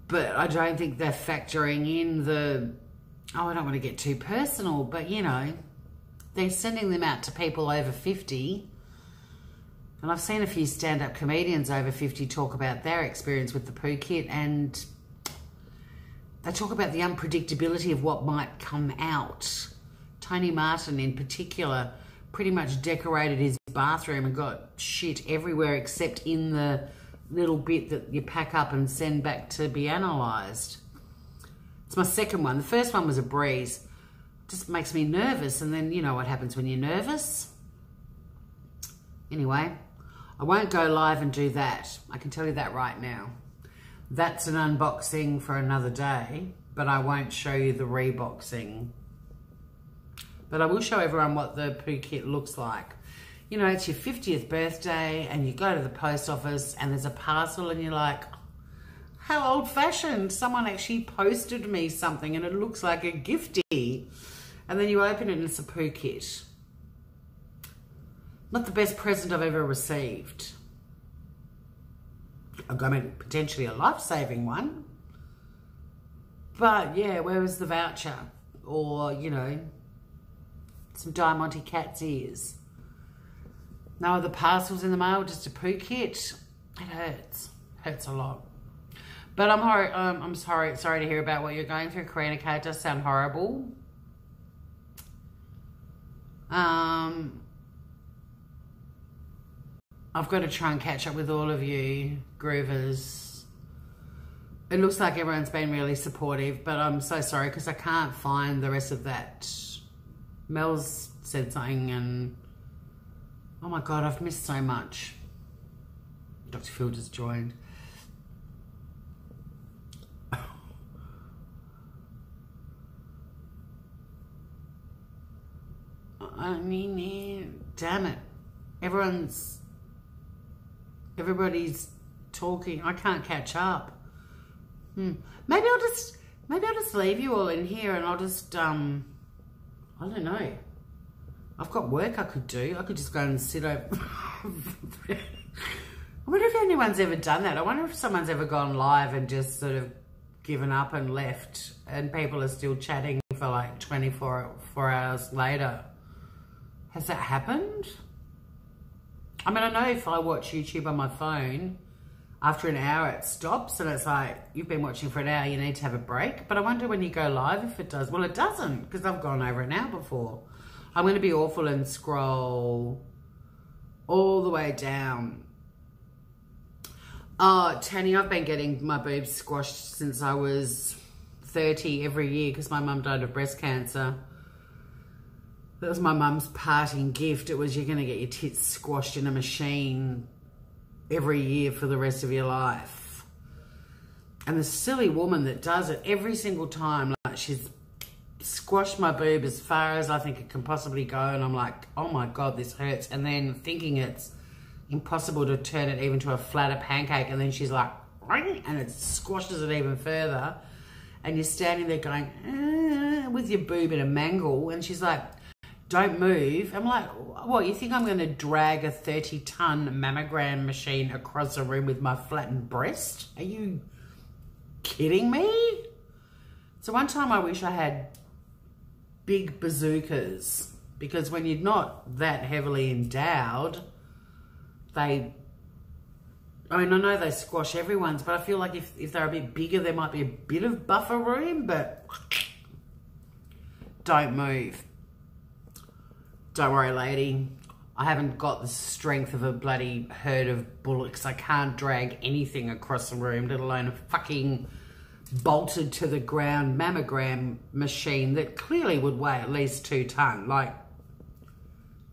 [SPEAKER 1] But I don't think they're factoring in the... Oh, I don't want to get too personal, but, you know, they're sending them out to people over 50. And I've seen a few stand-up comedians over 50 talk about their experience with the poo kit, and they talk about the unpredictability of what might come out. Tony Martin in particular pretty much decorated his bathroom and got shit everywhere except in the little bit that you pack up and send back to be analysed. It's my second one. The first one was a breeze. Just makes me nervous, and then you know what happens when you're nervous. Anyway, I won't go live and do that. I can tell you that right now. That's an unboxing for another day, but I won't show you the reboxing. But I will show everyone what the poo kit looks like. You know, it's your 50th birthday and you go to the post office and there's a parcel and you're like, how old-fashioned. Someone actually posted me something and it looks like a giftie. And then you open it and it's a poo kit. Not the best present I've ever received. I mean, potentially a life-saving one. But yeah, where was the voucher? Or, you know, some Diamante cat's ears. No other parcels in the mail, just a poo kit. It hurts. Hurts a lot. But I'm sorry to hear about what you're going through, Karina K. It does sound horrible. I've got to try and catch up with all of you, Groovers. It looks like everyone's been really supportive, but I'm so sorry because I can't find the rest of that. Mel's said something and... Oh my God, I've missed so much. Dr. Phil just joined. I mean, damn it. Everybody's talking. I can't catch up. Maybe I'll just leave you all in here and I'll just, I don't know. I've got work I could do. I could just go and sit over. I wonder if anyone's ever done that. I wonder if someone's ever gone live and just sort of given up and left and people are still chatting for like 24 hours later. Has that happened? I mean, I know if I watch YouTube on my phone, after an hour it stops and it's like, you've been watching for an hour, you need to have a break. But I wonder when you go live if it does. Well, it doesn't because I've gone over an hour before. I'm going to be awful and scroll all the way down. Oh, Tanny, I've been getting my boobs squashed since I was 30 every year because my mum died of breast cancer. That was my mum's parting gift. It was, you're going to get your tits squashed in a machine every year for the rest of your life. And the silly woman that does it every single time, like she's squashed my boob as far as I think it can possibly go. And I'm like, oh my God, this hurts. And then thinking it's impossible to turn it even to a flatter pancake. And then she's like, and it squashes it even further. And you're standing there going, with your boob in a mangle. And she's like, don't move. I'm like, what, you think I'm going to drag a 30-ton mammogram machine across a room with my flattened breast? Are you kidding me? So one time I wish I had big bazookas, because when you're not that heavily endowed, I know they squash everyone's, but I feel like if they're a bit bigger, there might be a bit of buffer room, but don't move. Don't worry, lady. I haven't got the strength of a bloody herd of bullocks. I can't drag anything across the room, let alone a fucking bolted to the ground mammogram machine that clearly would weigh at least 2 tons. Like,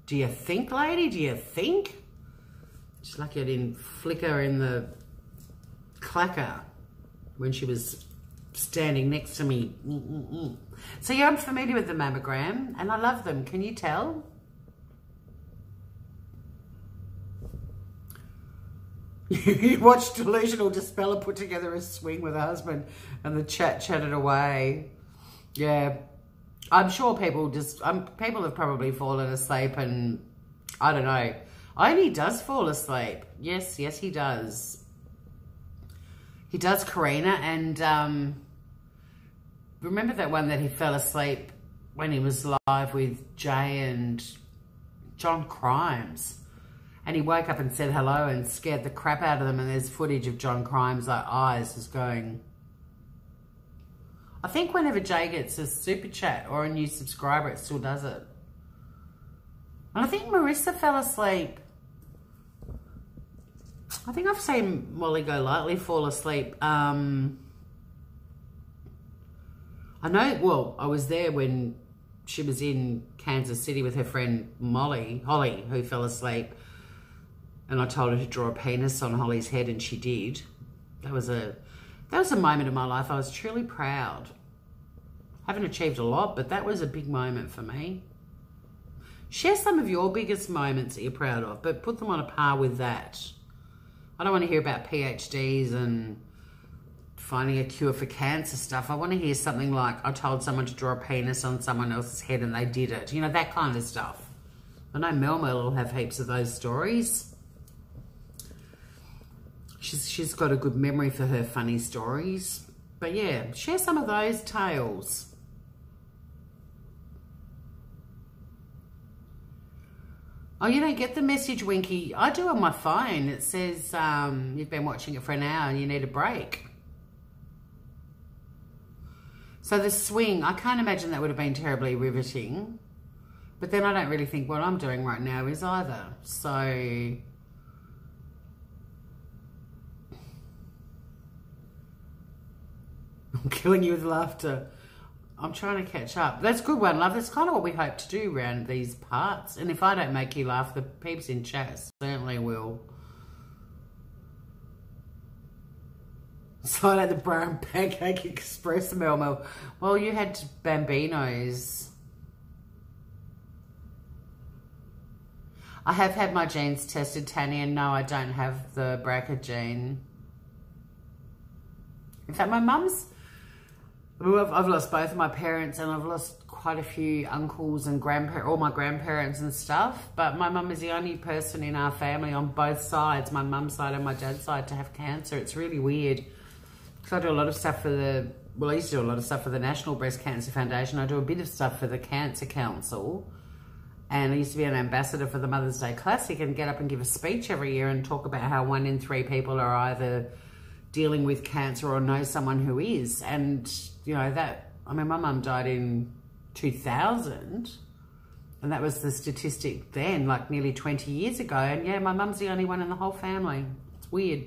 [SPEAKER 1] do you think, lady? Do you think? Just lucky I didn't flick her in the clacker when she was standing next to me. So yeah, I'm familiar with the mammogram and I love them. Can you tell? You watched Delusional Dispeller put together a swing with her husband and the chatted away. Yeah. I'm sure people people have probably fallen asleep and I don't know. Only does fall asleep. Yes, he does. He does, Karina. And remember that one that he fell asleep when he was live with Jay and John Crimes? And he woke up and said hello and scared the crap out of them. And there's footage of John Crimes' like eyes just going. I think whenever Jay gets a super chat or a new subscriber, it still does it. And I think Marissa fell asleep. I think I've seen Molly Go Lightly fall asleep. I know, well, I was there when she was in Kansas City with her friend Holly, who fell asleep. And I told her to draw a penis on Holly's head, and she did. That was a moment in my life I was truly proud. Haven't achieved a lot, but that was a big moment for me. Share some of your biggest moments that you're proud of, but put them on a par with that. I don't want to hear about PhDs and finding a cure for cancer stuff. I want to hear something like, I told someone to draw a penis on someone else's head and they did it. You know, that kind of stuff. I know Mel will have heaps of those stories. She's got a good memory for her funny stories. But yeah, share some of those tales. Oh, you don't get the message, Winky. I do on my phone. It says you've been watching it for an hour and you need a break. So the swing, I can't imagine that would have been terribly riveting. But then I don't really think what I'm doing right now is either. So I'm killing you with laughter. I'm trying to catch up. That's a good one, love. That's kind of what we hope to do around these parts. And if I don't make you laugh, the peeps in chat certainly will. So I had the brown pancake express Mel. Well, you had Bambinos. I have had my genes tested, Tanya, and no, I don't have the BRCA gene. In fact, my mum's... I've lost both of my parents, and I've lost quite a few uncles and all my grandparents and stuff. But my mum is the only person in our family on both sides, my mum's side and my dad's side, to have cancer. It's really weird. Because I do a lot of stuff for I used to do a lot of stuff for the National Breast Cancer Foundation. I do a bit of stuff for the Cancer Council. And I used to be an ambassador for the Mother's Day Classic and get up and give a speech every year and talk about how 1 in 3 people are either dealing with cancer or know someone who is. And, you know, my mum died in 2000. And that was the statistic then, like nearly 20 years ago. And yeah, my mum's the only one in the whole family. It's weird.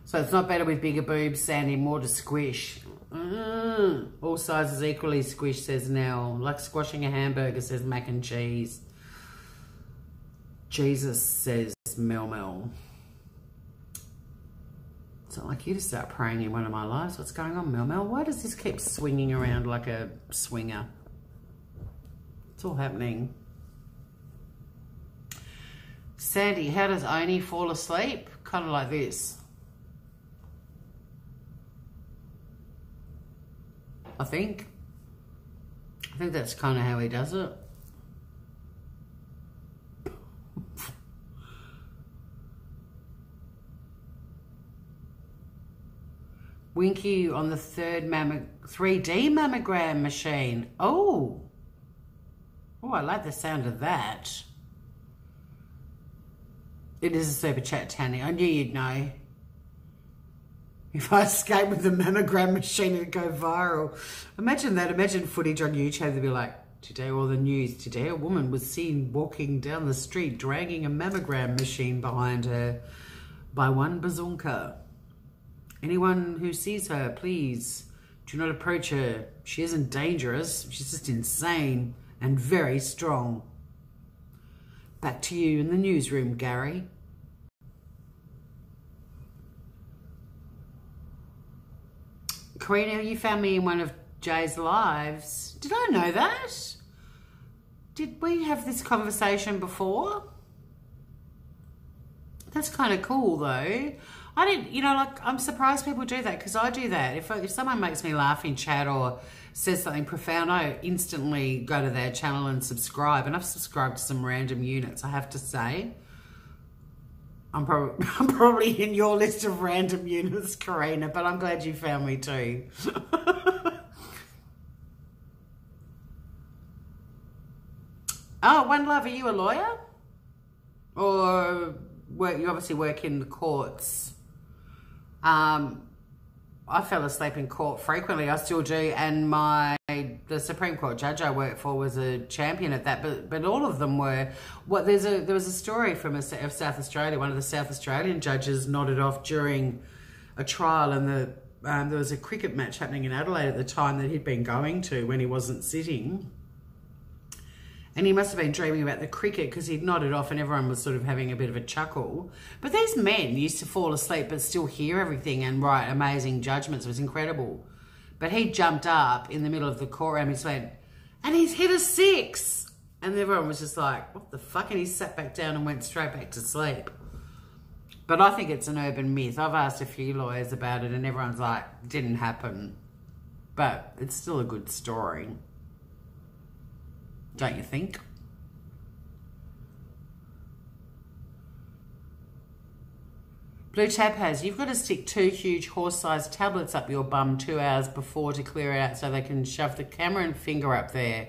[SPEAKER 1] So it's not better with bigger boobs, Sandy, more to squish. All sizes equally squish, says Nell. Like squashing a hamburger, says mac and cheese. Jesus, says Mel. It's not like you to start praying in one of my lives. What's going on, Mel? Why does this keep swinging around like a swinger? It's all happening. Sandy, how does Oni fall asleep? Kind of like this. I think that's kind of how he does it. Winky on the 3D mammogram machine. Oh, I like the sound of that. It is a super chat, Tanny. I knew you'd know. If I escape with the mammogram machine, it'd go viral. Imagine that. Imagine footage on YouTube. They'd be like, today, all the news. Today, a woman was seen walking down the street dragging a mammogram machine behind her by one bazonka. Anyone who sees her, please do not approach her. She isn't dangerous. She's just insane and very strong. Back to you in the newsroom, Gary. Karina, you found me in one of Jay's lives. Did I know that? Did we have this conversation before? That's kind of cool, though. I didn't, you know, like, I'm surprised people do that, because I do that. If someone makes me laugh in chat or says something profound, I instantly go to their channel and subscribe. And I've subscribed to some random units, I have to say. I'm probably in your list of random units, Karina, but I'm glad you found me too. Oh, One Love, are you a lawyer? Or you obviously work in the courts? I fell asleep in court frequently. I still do, and the Supreme Court judge I worked for was a champion at that. But all of them were. There was a story from of South Australia. One of the South Australian judges nodded off during a trial, and there was a cricket match happening in Adelaide at the time that he'd been going to when he wasn't sitting. And he must have been dreaming about the cricket, because he'd nodded off and everyone was sort of having a bit of a chuckle. But these men used to fall asleep but still hear everything and write amazing judgments. It was incredible. But he jumped up in the middle of the courtroom and just went, and he's hit a 6. And everyone was just like, what the fuck? And he sat back down and went straight back to sleep. But I think it's an urban myth. I've asked a few lawyers about it and everyone's like, it didn't happen. But it's still a good story. Don't you think? Blue Tab has, you've got to stick 2 huge horse-sized tablets up your bum 2 hours before to clear it out so they can shove the camera and finger up there.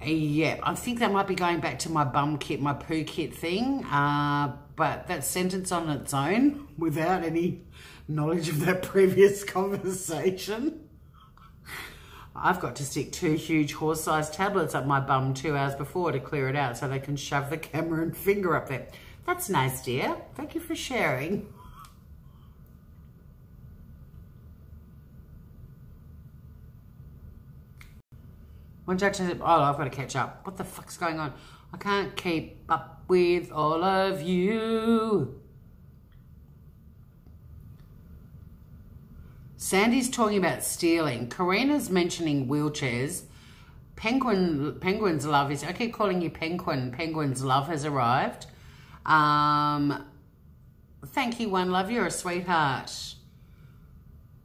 [SPEAKER 1] Yeah, I think that might be going back to my bum kit, my poo kit thing. But that sentence on its own, without any knowledge of that previous conversation, I've got to stick 2 huge horse-sized tablets up my bum 2 hours before to clear it out so they can shove the camera and finger up there. That's nice, dear. Thank you for sharing. One judge says, oh, I've got to catch up. What the fuck's going on? I can't keep up with all of you. Sandy's talking about stealing. Karina's mentioning wheelchairs. Penguin's love is, I keep calling you Penguin. Penguin's love has arrived. Thank you, One Love. You're a sweetheart.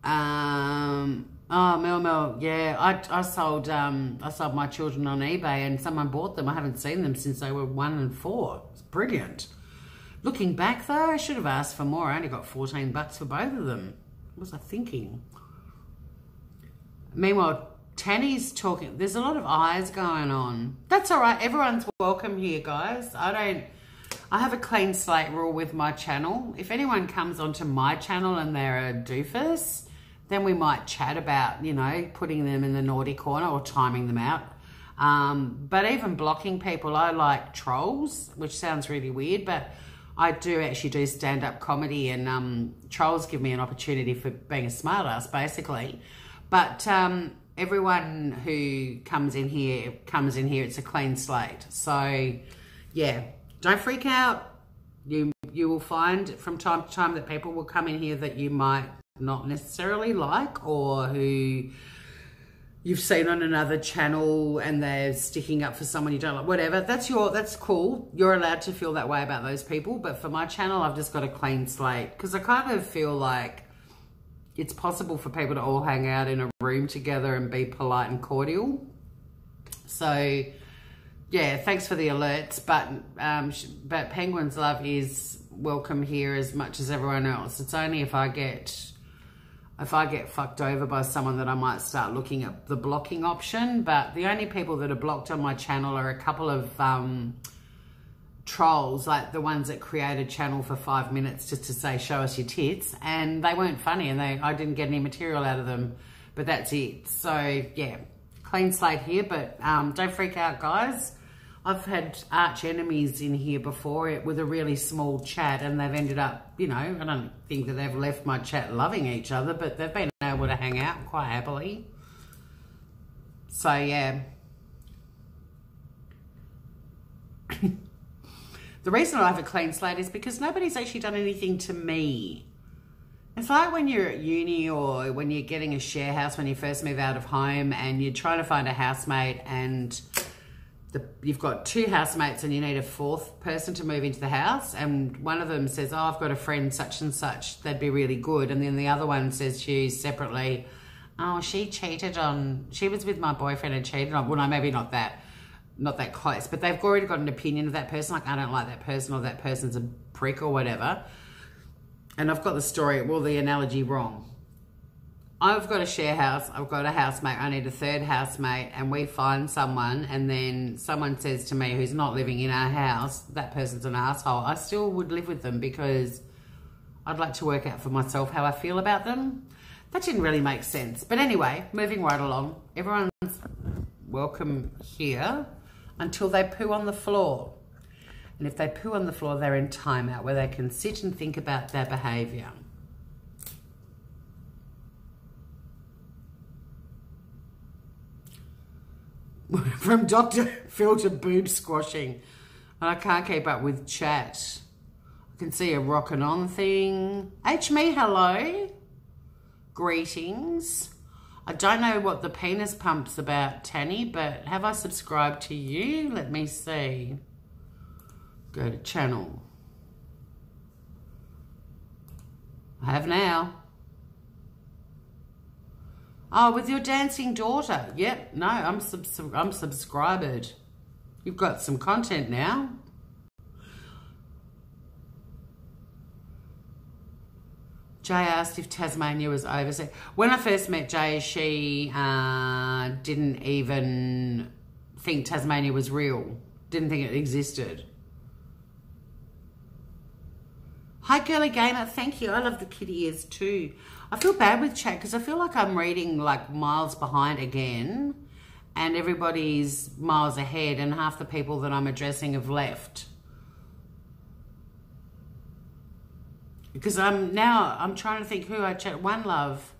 [SPEAKER 1] Oh, Mel, yeah, I sold my children on eBay and someone bought them. I haven't seen them since they were 1 and 4. It's brilliant. Looking back though, I should have asked for more. I only got $14 for both of them. What was I thinking? Meanwhile, Tanny's talking. There's a lot of eyes going on. That's all right. Everyone's welcome here, guys. I have a clean slate rule with my channel. If anyone comes onto my channel and they're a doofus, then we might chat about, you know, putting them in the naughty corner or timing them out. But even blocking people, I like trolls, which sounds really weird, but I do actually do stand-up comedy, and trolls give me an opportunity for being a smartass, basically. But everyone who comes in here, it's a clean slate. So, yeah, don't freak out. You will find from time to time that people will come in here that you might not necessarily like, or who you've seen on another channel and they're sticking up for someone you don't like, whatever. That's cool. You're allowed to feel that way about those people. But for my channel, I've just got a clean slate because I kind of feel like it's possible for people to all hang out in a room together and be polite and cordial. So yeah, thanks for the alerts. But Penguin's love is welcome here as much as everyone else. It's only if I get fucked over by someone that I might start looking at the blocking option. But the only people that are blocked on my channel are a couple of trolls, like the ones that create a channel for 5 minutes just to say, show us your tits. And they weren't funny and I didn't get any material out of them, but that's it. So yeah, clean slate here, but don't freak out, guys. I've had arch enemies in here before with a really small chat, and they've ended up, you know, I don't think that they've left my chat loving each other, but they've been able to hang out quite happily. So, yeah. The reason I have a clean slate is because nobody's actually done anything to me. It's like when you're at uni or when you're getting a share house when you first move out of home and you're trying to find a housemate, and you've got 2 housemates and you need a 4th person to move into the house, and one of them says, oh, I've got a friend such and such, they'd be really good, and then the other one says to you separately, oh, she was with my boyfriend and cheated on, well, no, maybe not that close, but they've already got an opinion of that person, like, I don't like that person, or that person's a prick or whatever. And I've got the analogy wrong. I've got a share house, I've got a housemate, I need a 3rd housemate, and we find someone, and then someone says to me who's not living in our house, that person's an asshole. I still would live with them because I'd like to work out for myself how I feel about them. That didn't really make sense. But anyway, moving right along. Everyone's welcome here until they poo on the floor. And if they poo on the floor, they're in timeout where they can sit and think about their behaviour. From Dr. Phil to boob squashing. And I can't keep up with chat. I can see a rockin' on thing. Me, hello. Greetings. I don't know what the penis pump's about, Tanny, but have I subscribed to you? Let me see. Go to channel. I have now. Oh, with your dancing daughter. Yep, no, I'm subscribed. You've got some content now. Jay asked if Tasmania was overseas. When I first met Jay, she didn't even think Tasmania was real. Didn't think it existed. Hi, Girly Gamer. Thank you. I love the kitty ears too. I feel bad with chat because I feel like I'm reading like miles behind again and everybody's miles ahead and half the people that I'm addressing have left. Because I'm trying to think who I chat. One Love.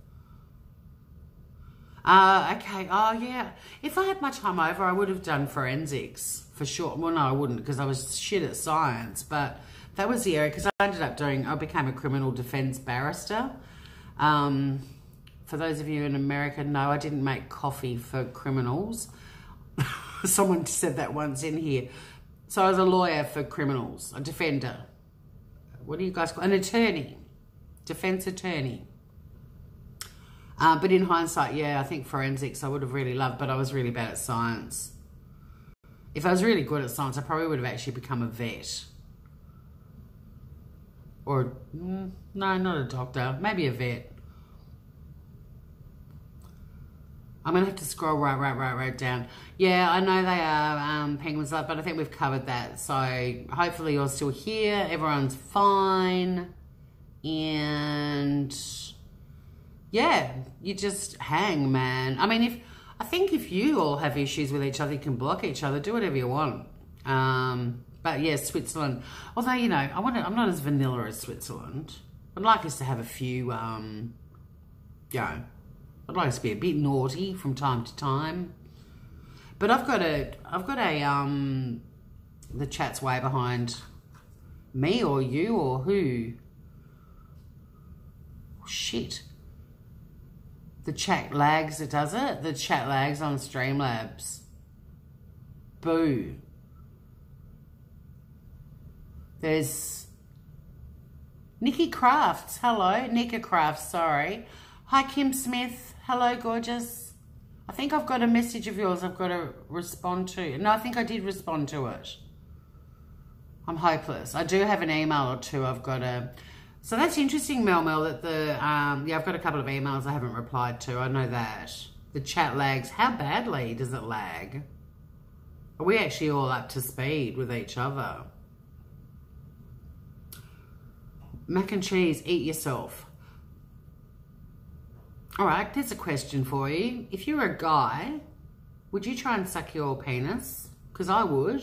[SPEAKER 1] Okay. Oh, yeah. If I had my time over, I would have done forensics for sure. Well, no, I wouldn't because I was shit at science. But that was the area because I became a criminal defense barrister. For those of you in America, no, I didn't make coffee for criminals. Someone said that once in here. So I was a lawyer for criminals, a defender. What do you guys call an attorney? Defense attorney. But in hindsight, yeah, I think forensics I would have really loved, but I was really bad at science. If I was really good at science, I probably would have actually become a vet. Or, no, not a doctor. Maybe a vet. I'm going to have to scroll right down. Yeah, I know they are Penguins Love, but I think we've covered that. So hopefully you're still here. Everyone's fine. And yeah, you just hang, man. I mean, I think if you all have issues with each other, you can block each other. Do whatever you want. But yeah, Switzerland. Although, you know, I'm not as vanilla as Switzerland. I'd like us to have a few, you know, I'd like us to be a bit naughty from time to time. But I've got the chat's way behind me or you or who. Oh, shit. The chat lags, it does it? The chat lags on Streamlabs. Boo. There's Nikki Crafts. Hello. Nika Crafts, sorry. Hi, Kim Smith. Hello, gorgeous. I think I've got a message of yours I've got to respond to. No, I think I did respond to it. I'm hopeless. I do have an email or two I've got to... So that's interesting, Mel, that the... yeah, I've got a couple of emails I haven't replied to. I know that. The chat lags. How badly does it lag? Are we actually all up to speed with each other? Mac and cheese, eat yourself. All right, there's a question for you. If you were a guy, would you try and suck your penis? Because I would.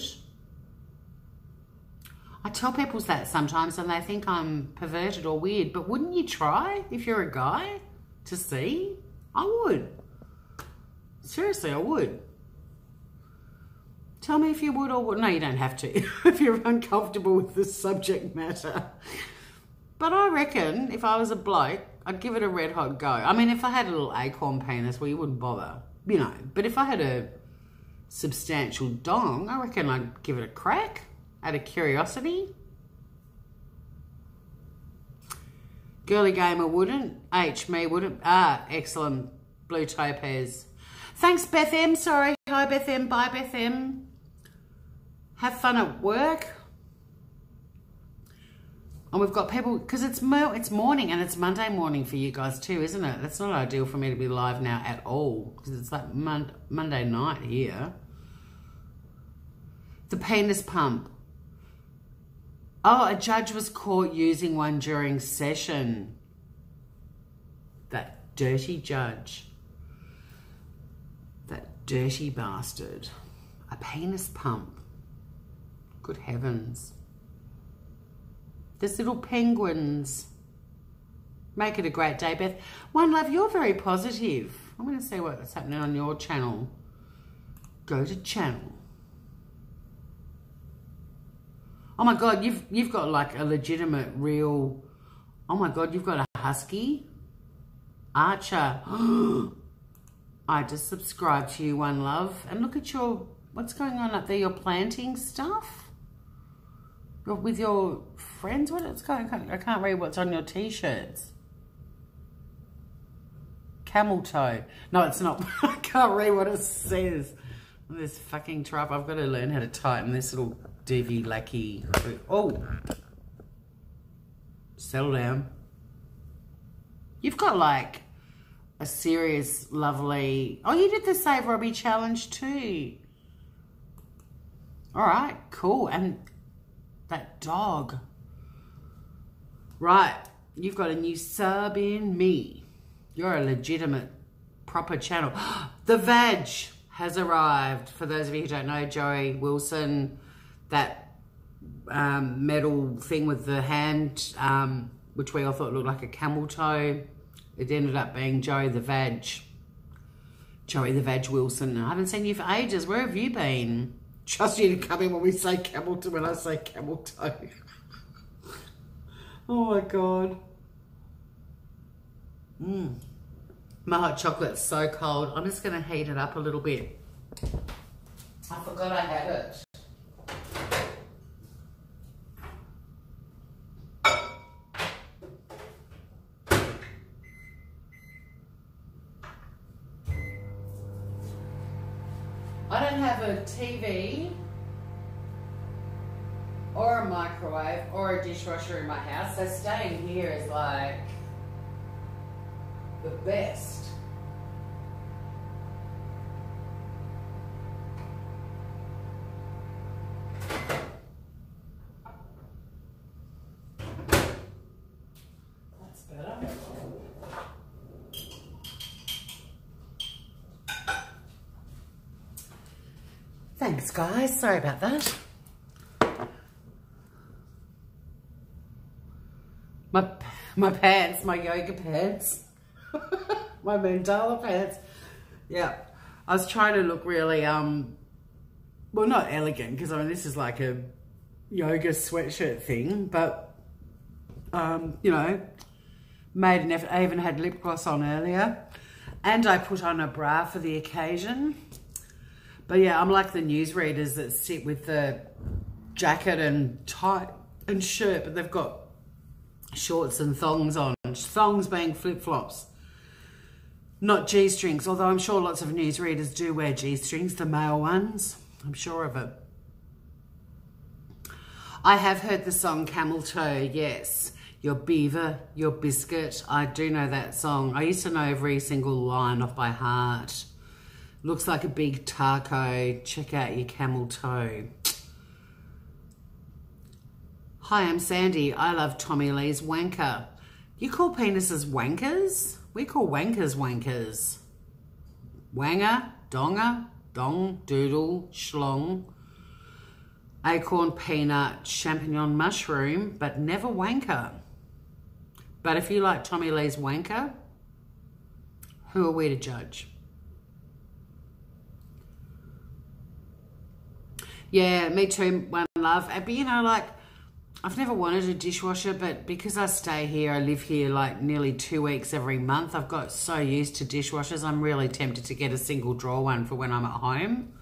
[SPEAKER 1] I tell people that sometimes and they think I'm perverted or weird, but wouldn't you try if you're a guy to see? I would. Seriously, I would. Tell me if you would or would. No, you don't have to if you're uncomfortable with the subject matter. But I reckon if I was a bloke, I'd give it a red hot go. I mean, if I had a little acorn penis, well, you wouldn't bother, you know. But if I had a substantial dong, I reckon I'd give it a crack out of curiosity. Girly Gamer wouldn't. Me wouldn't. Ah, excellent. Blue Topaz. Thanks, Beth M. Sorry. Hi, Beth M. Bye, Beth M. Have fun at work. And we've got people, because it's morning and it's Monday morning for you guys too, isn't it? That's not ideal for me to be live now at all, because it's like Monday night here. The penis pump. Oh, a judge was caught using one during session. That dirty judge. That dirty bastard. A penis pump. Good heavens. There's little penguins. Make it a great day, Beth. One Love, you're very positive. I'm going to see what's happening on your channel. Go to channel. Oh my God, you've got like a legitimate, real... Oh my God, you've got a husky. Archer. I just subscribed to you, One Love. And look at your... What's going on up there? You're planting stuff? With your friends? What's going on? I can't read what's on your t-shirts. Camel toe. No, it's not. I can't read what it says. This fucking trap. I've got to learn how to tighten this little divvy lackey. Oh. Settle down. You've got like a serious, lovely... Oh, you did the Save Robbie challenge too. All right, cool. And that dog. Right, you've got a new sub in me. You're a legitimate, proper channel. The veg has arrived. For those of you who don't know, Joey Wilson, that metal thing with the hand, which we all thought looked like a camel toe. It ended up being Joey the Veg. Joey the Veg Wilson. I haven't seen you for ages. Where have you been? Trust you to come in when we say camel toe, when I say camel toe. Oh my God. My hot chocolate's so cold. I'm just going to heat it up a little bit. I forgot I had it. I don't have a TV or a microwave or a dishwasher in my house, so staying here is like the best. That's better. Thanks guys, sorry about that. My pants, my yoga pants. My mandala pants. Yeah, I was trying to look really, well, not elegant, because I mean, this is like a yoga sweatshirt thing, but, you know, made an effort. I even had lip gloss on earlier, and I put on a bra for the occasion. But yeah, I'm like the newsreaders that sit with the jacket and tie and shirt, but they've got shorts and thongs on. Thongs being flip-flops, not G-strings, although I'm sure lots of newsreaders do wear G-strings, the male ones. I'm sure of it. I have heard the song Camel Toe, yes. Your beaver, your biscuit. I do know that song. I used to know every single line off by heart. Looks like a big taco. Check out your camel toe. Hi, I'm Sandy. I love Tommy Lee's Wanker. You call penises wankers? We call wankers wankers. Wanger, donger, dong, doodle, schlong, acorn, peanut, champignon, mushroom, but never wanker. But if you like Tommy Lee's Wanker, who are we to judge? Yeah, me too, one love. But you know, like, I've never wanted a dishwasher, but because I stay here, I live here like nearly 2 weeks every month, I've got so used to dishwashers, I'm really tempted to get a single drawer one for when I'm at home.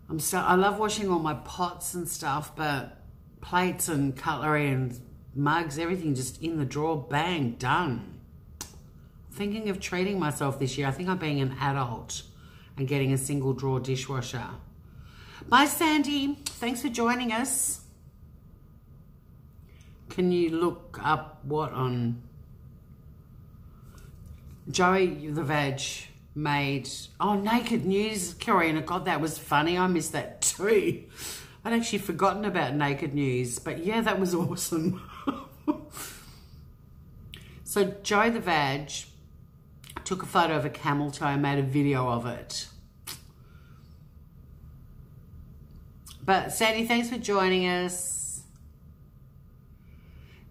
[SPEAKER 1] I love washing all my pots and stuff, but plates and cutlery and mugs, everything just in the drawer, bang, done. Thinking of treating myself this year. I think I'm being an adult and getting a single drawer dishwasher. Bye, Sandy. Thanks for joining us. Can you look up what on... Joey the Veg made... Oh, Naked News, Karina. God, that was funny. I missed that too. I'd actually forgotten about Naked News. But yeah, that was awesome. So Joey the Veg took a photo of a camel toe and made a video of it. But Sandy, thanks for joining us.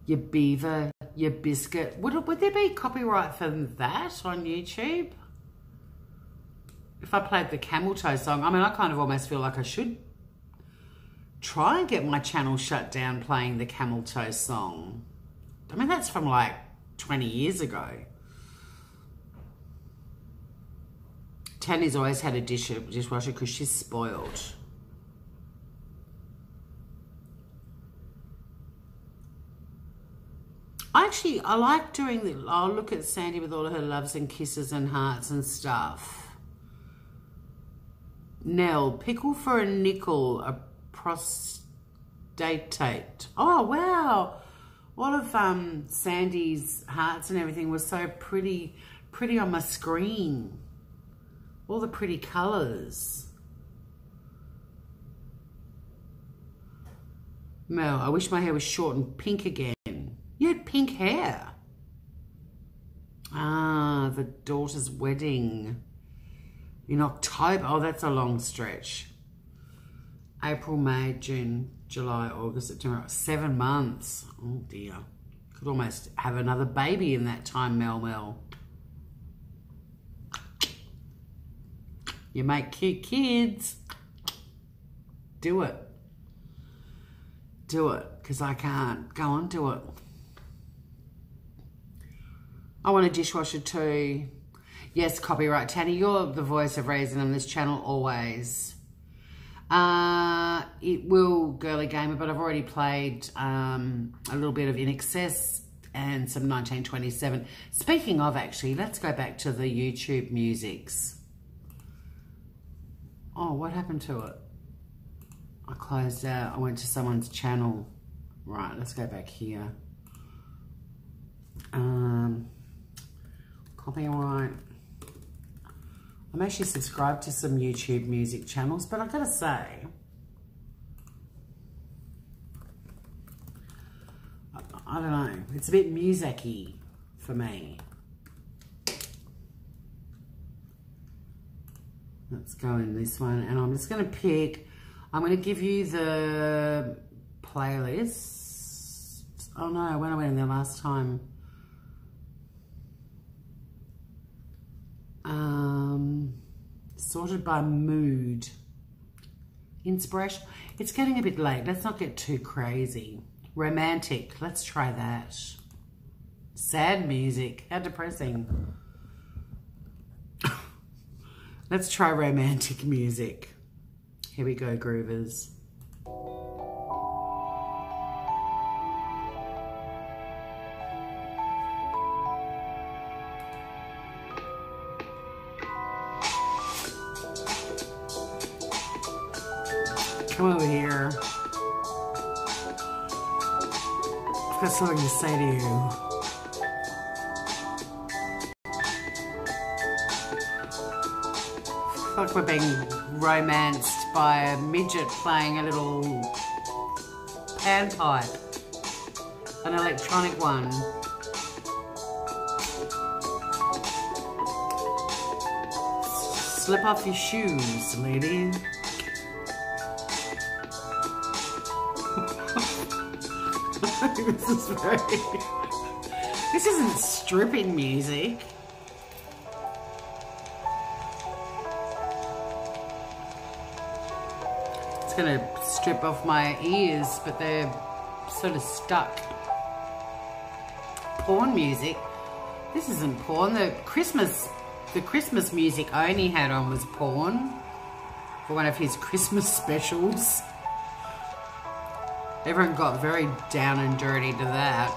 [SPEAKER 1] Your beaver, your biscuit. Would there be copyright for that on YouTube? If I played the camel toe song, I mean, I kind of almost feel like I should try and get my channel shut down playing the camel toe song. I mean, that's from like 20 years ago. Tanya's always had a dishwasher because she's spoiled. I like doing the... I'll look at Sandy with all of her loves and kisses and hearts and stuff. Nell, pickle for a nickel, a prostatate. Oh, wow. All of Sandy's hearts and everything was so pretty on my screen. All the pretty colours. Mel, I wish my hair was short and pink again. You had pink hair. Ah, the daughter's wedding in October. Oh, that's a long stretch. April, May, June, July, August, September. 7 months. Oh dear. Could almost have another baby in that time, Mel. You make cute kids. Do it. Do it, because I can't. Go on, do it. I want a dishwasher too. Yes, copyright. Tanny, you're the voice of reason on this channel always. It will, Girly Gamer, but I've already played a little bit of In Excess and some 1927. Speaking of, actually, let's go back to the YouTube musics. Oh, what happened to it? I closed out. I went to someone's channel. Right, let's go back here. Copyright. I'm actually subscribed to some YouTube music channels, but I've got to say, I don't know. It's a bit music-y for me. Let's go in this one, and I'm just going to pick. I'm going to give you the playlist. Oh no, when I went in there last time. Sorted by mood. Inspiration. It's getting a bit late. Let's not get too crazy. Romantic. Let's try that. Sad music. How depressing. Let's try romantic music. Here we go, groovers. Come over here. I've got something to say to you. I feel like we're being romanced by a midget playing a little panpipe. An electronic one. Slip off your shoes, lady. This isn't stripping music. It's gonna strip off my ears, but they're sort of stuck. Porn music. This isn't porn. The Christmas music Oni had on was porn for one of his Christmas specials. Everyone got very down and dirty to that.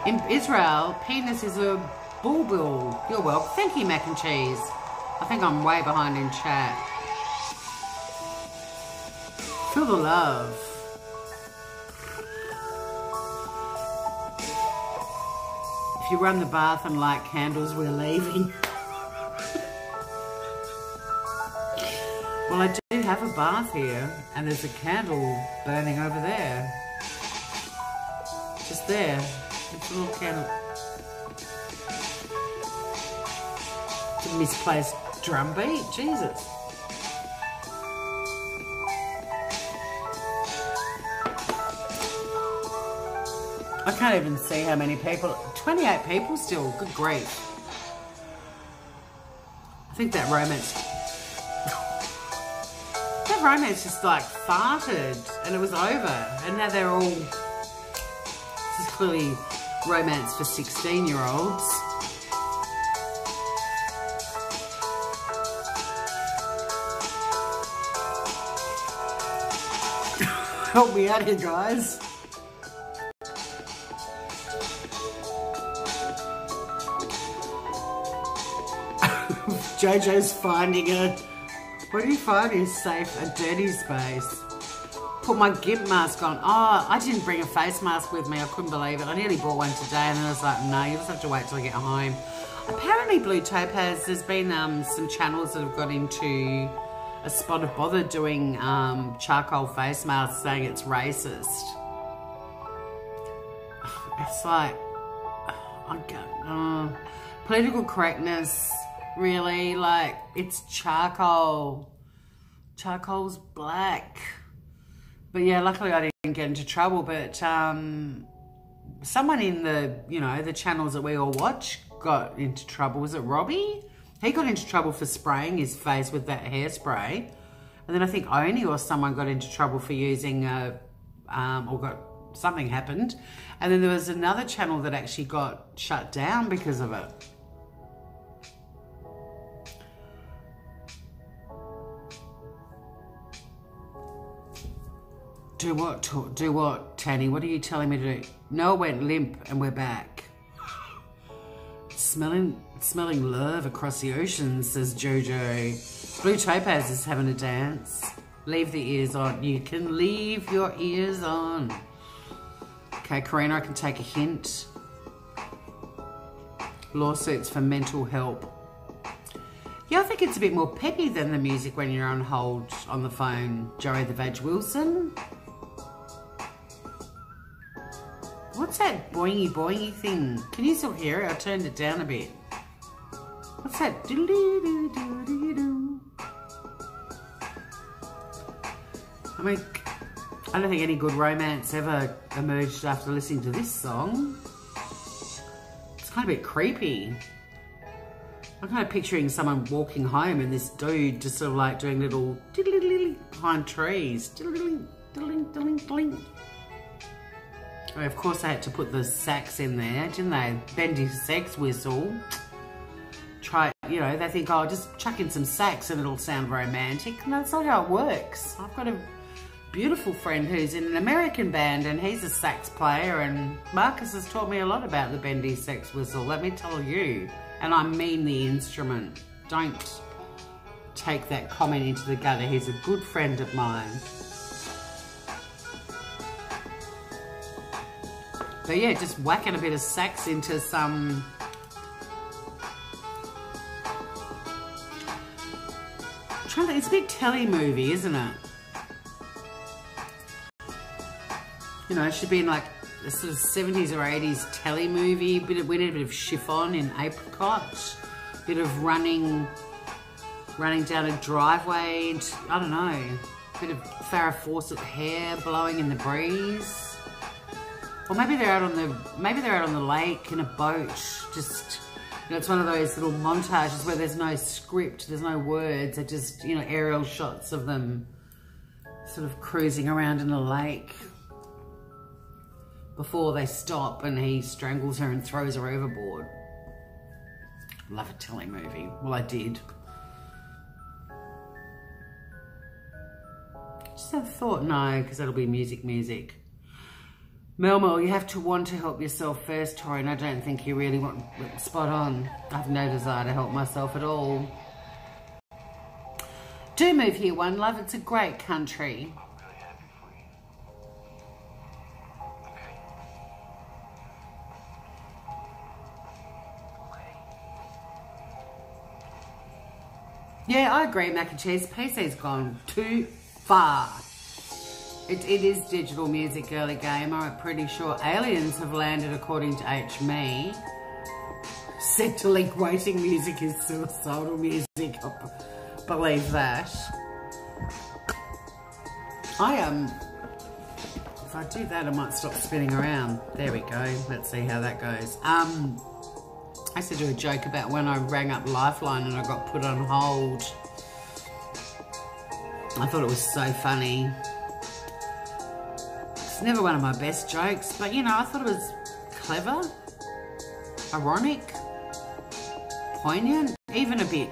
[SPEAKER 1] In Israel, penis is a bulbul. You're welcome. Thank you, mac and cheese. I think I'm way behind in chat. Feel the love. If you run the bath and light candles, we're leaving. Well, I do have a bath here, and there's a candle burning over there. Just there. It's a little candle. It's a misplaced drum beat. Jesus. I can't even see how many people. 28 people still. Good grief. I think that romance just like farted and it was over, and now they're all, this is clearly romance for 16-year-olds. Help me out here, guys. Jojo's finding a, what do you find is safe? A dirty space. put my GIMP mask on. Oh, I didn't bring a face mask with me. I couldn't believe it. I nearly bought one today and then I was like, no, you just have to wait till I get home. Apparently Blue Topaz, there's been some channels that have got into a spot of bother doing charcoal face masks, saying it's racist. It's like, political correctness, really, like, it's charcoal. Charcoal's black. But yeah, luckily I didn't get into trouble, but someone in the, you know, the channels that we all watch got into trouble. Was it Robbie? He got into trouble for spraying his face with that hairspray. And then I think Oni or someone got into trouble for using something happened. And then there was another channel that actually got shut down because of it. Do what, Tanny? What are you telling me to do? Noah went limp and we're back. Smelling love across the ocean, says Jojo. Blue Topaz is having a dance. Leave the ears on. You can leave your ears on. Okay, Karina, I can take a hint. Lawsuits for mental help. Yeah, I think it's a bit more peppy than the music when you're on hold on the phone. Joey the Veg Wilson. What's that boingy boingy thing? Can you still hear it? I turned it down a bit. What's that? I mean, I don't think any good romance ever emerged after listening to this song. It's kind of a bit creepy. I'm kind of picturing someone walking home and this dude just sort of like doing little behind trees. I mean, of course they had to put the sax in there, didn't they? Bendy sex whistle. Try, you know, they think, oh, just chuck in some sax and it'll sound romantic. No, that's not how it works. I've got a beautiful friend who's in an American band and he's a sax player, and Marcus has taught me a lot about the bendy sex whistle, let me tell you. And I mean the instrument. Don't take that comment into the gutter. He's a good friend of mine. But yeah, just whacking a bit of sax into some... It's a big telly movie, isn't it? You know, it should be in like a sort of 70s or 80s telly movie. We need a bit of chiffon in apricot. Bit of running down a driveway. I don't know. Bit of Farrah Fawcett hair blowing in the breeze. Or maybe they're out on the lake in a boat. Just, you know, it's one of those little montages where there's no script, there's no words. They're just, you know, aerial shots of them sort of cruising around in a lake before they stop and he strangles her and throws her overboard. Love a telly movie. Well, I did. Just have a thought, no, because that'll be music. Mel, you have to want to help yourself first, Tori, and I don't think you really want... Spot on. I have no desire to help myself at all. Do move here, one love. It's a great country. Yeah, I agree, Mac and Cheese. PC's gone too far. It is digital music, girly gamer. I'm pretty sure aliens have landed, according to HME. Set to link waiting music is suicidal music. I believe that. If I do that, I might stop spinning around. There we go. Let's see how that goes. I used to do a joke about when I rang up Lifeline and I got put on hold. I thought it was so funny. It's never one of my best jokes, but you know, I thought it was clever, ironic, poignant, even a bit,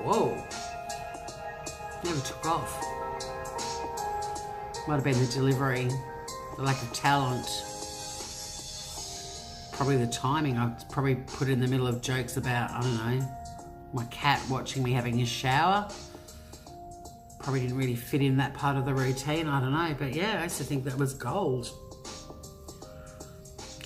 [SPEAKER 1] whoa, never took off. Might have been the delivery, the lack of talent, probably the timing. I probably put in the middle of jokes about, I don't know, my cat watching me having a shower. probably didn't really fit in that part of the routine. I don't know. But yeah, I used to think that was gold.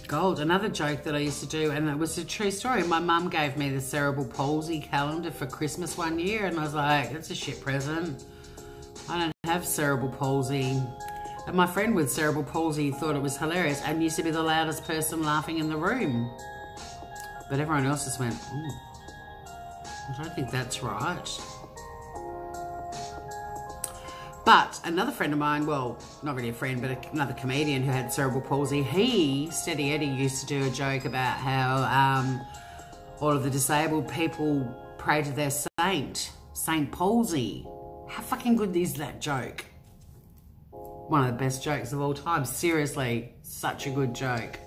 [SPEAKER 1] Gold. Another joke that I used to do, and it was a true story. My mum gave me the cerebral palsy calendar for Christmas one year, and I was like, that's a shit present. I don't have cerebral palsy. And my friend with cerebral palsy thought it was hilarious and used to be the loudest person laughing in the room. But everyone else just went, I don't think that's right. But another friend of mine, well, not really a friend, but another comedian who had cerebral palsy, Steady Eddie, used to do a joke about how all of the disabled people pray to their saint, Saint Palsy. How fucking good is that joke? One of the best jokes of all time. Seriously, such a good joke.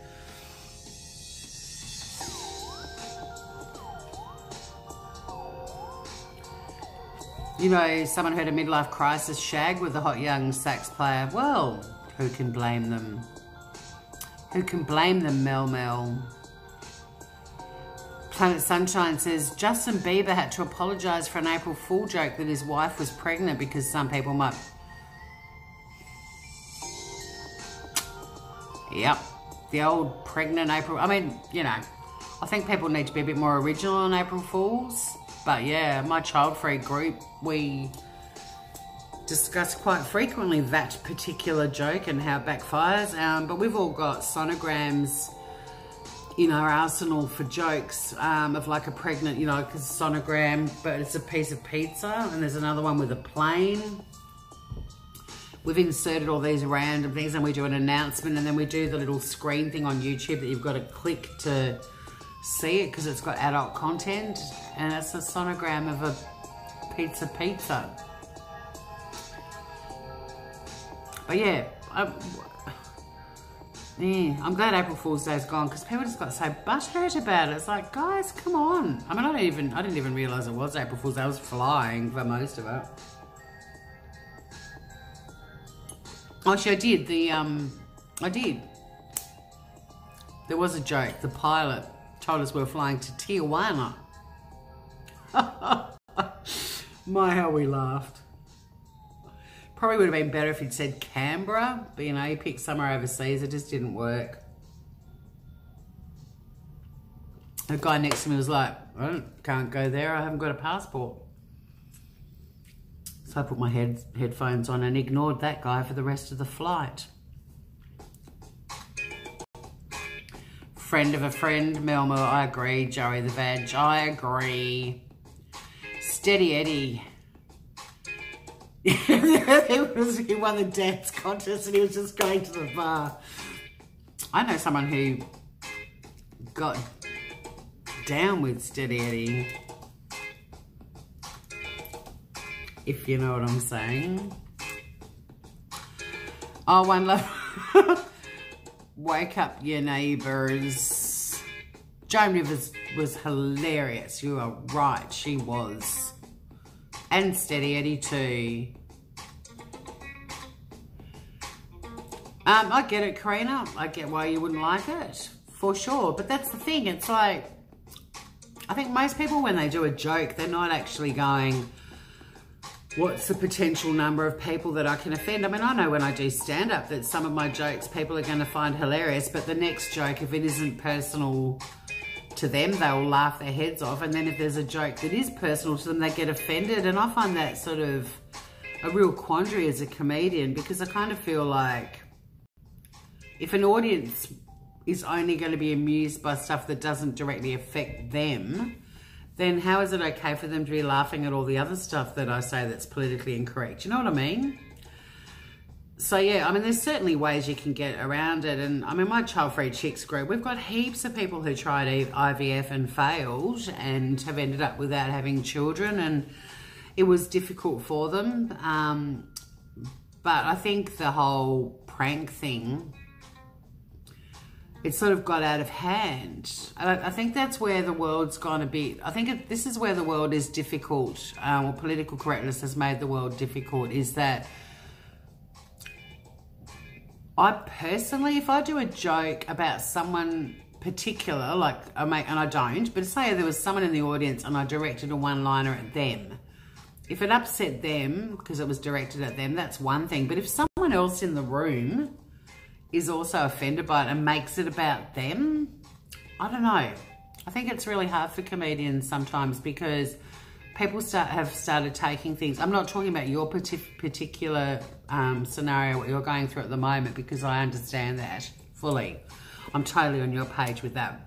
[SPEAKER 1] You know, someone had a midlife crisis shag with a hot young sax player. Well, who can blame them? Who can blame them, Mel Mel? Planet Sunshine says, Justin Bieber had to apologise for an April Fool joke that his wife was pregnant because some people might... Yep, the old pregnant April... I mean, you know, I think people need to be a bit more original on April Fools. But yeah, my child-free group, we discuss quite frequently that particular joke and how it backfires. But we've all got sonograms in our arsenal for jokes of like a pregnant, you know, because sonogram, but it's a piece of pizza, and there's another one with a plane. We've inserted all these random things, and we do an announcement, and then we do the little screen thing on YouTube that you've got to click to see it because it's got adult content, and it's a sonogram of a pizza. But yeah, I'm glad April Fool's Day's gone because people just got so butthurt about it. It's like, guys, come on. I mean, I didn't even realise it was April Fool's Day. I was flying for most of it. Actually, I did. I did. There was a joke. The pilot told us we were flying to Tijuana. My, how we laughed. Probably would have been better if he'd said Canberra, but you know, he picked somewhere overseas. It just didn't work. The guy next to me was like, I can't go there. I haven't got a passport. So I put my headphones on and ignored that guy for the rest of the flight. Friend of a friend, Melmo, I agree. Joey the Veg, I agree. Steady Eddie. He won the dance contest and he was just going to the bar. I know someone who got down with Steady Eddie. If you know what I'm saying. Oh, one love. Wake up your neighbours. Joan Rivers was hilarious. You are right, she was. And Steady Eddie too. I get it, Karina. I get why you wouldn't like it, for sure. But that's the thing. It's like, I think most people when they do a joke, they're not actually going, what's the potential number of people that I can offend? I mean, I know when I do stand-up that some of my jokes people are going to find hilarious, but the next joke, if it isn't personal to them, they'll laugh their heads off. And then if there's a joke that is personal to them, they get offended. And I find that sort of a real quandary as a comedian, because I kind of feel like if an audience is only going to be amused by stuff that doesn't directly affect them, then how is it okay for them to be laughing at all the other stuff that I say that's politically incorrect? You know what I mean? So yeah, I mean, there's certainly ways you can get around it. And I mean, my child-free chicks group, we've got heaps of people who tried IVF and failed and have ended up without having children, and it was difficult for them. But I think the whole prank thing, it sort of got out of hand. I think that's where the world's gone a bit. I think this is where the world is difficult, or political correctness has made the world difficult, is that I personally, if I do a joke about someone particular, like and I don't, but say there was someone in the audience and I directed a one-liner at them, if it upset them because it was directed at them, that's one thing. But if someone else in the room is also offended by it and makes it about them, I don't know. I think it's really hard for comedians sometimes because people have started taking things. I'm not talking about your particular scenario, what you're going through at the moment, because I understand that fully. I'm totally on your page with that.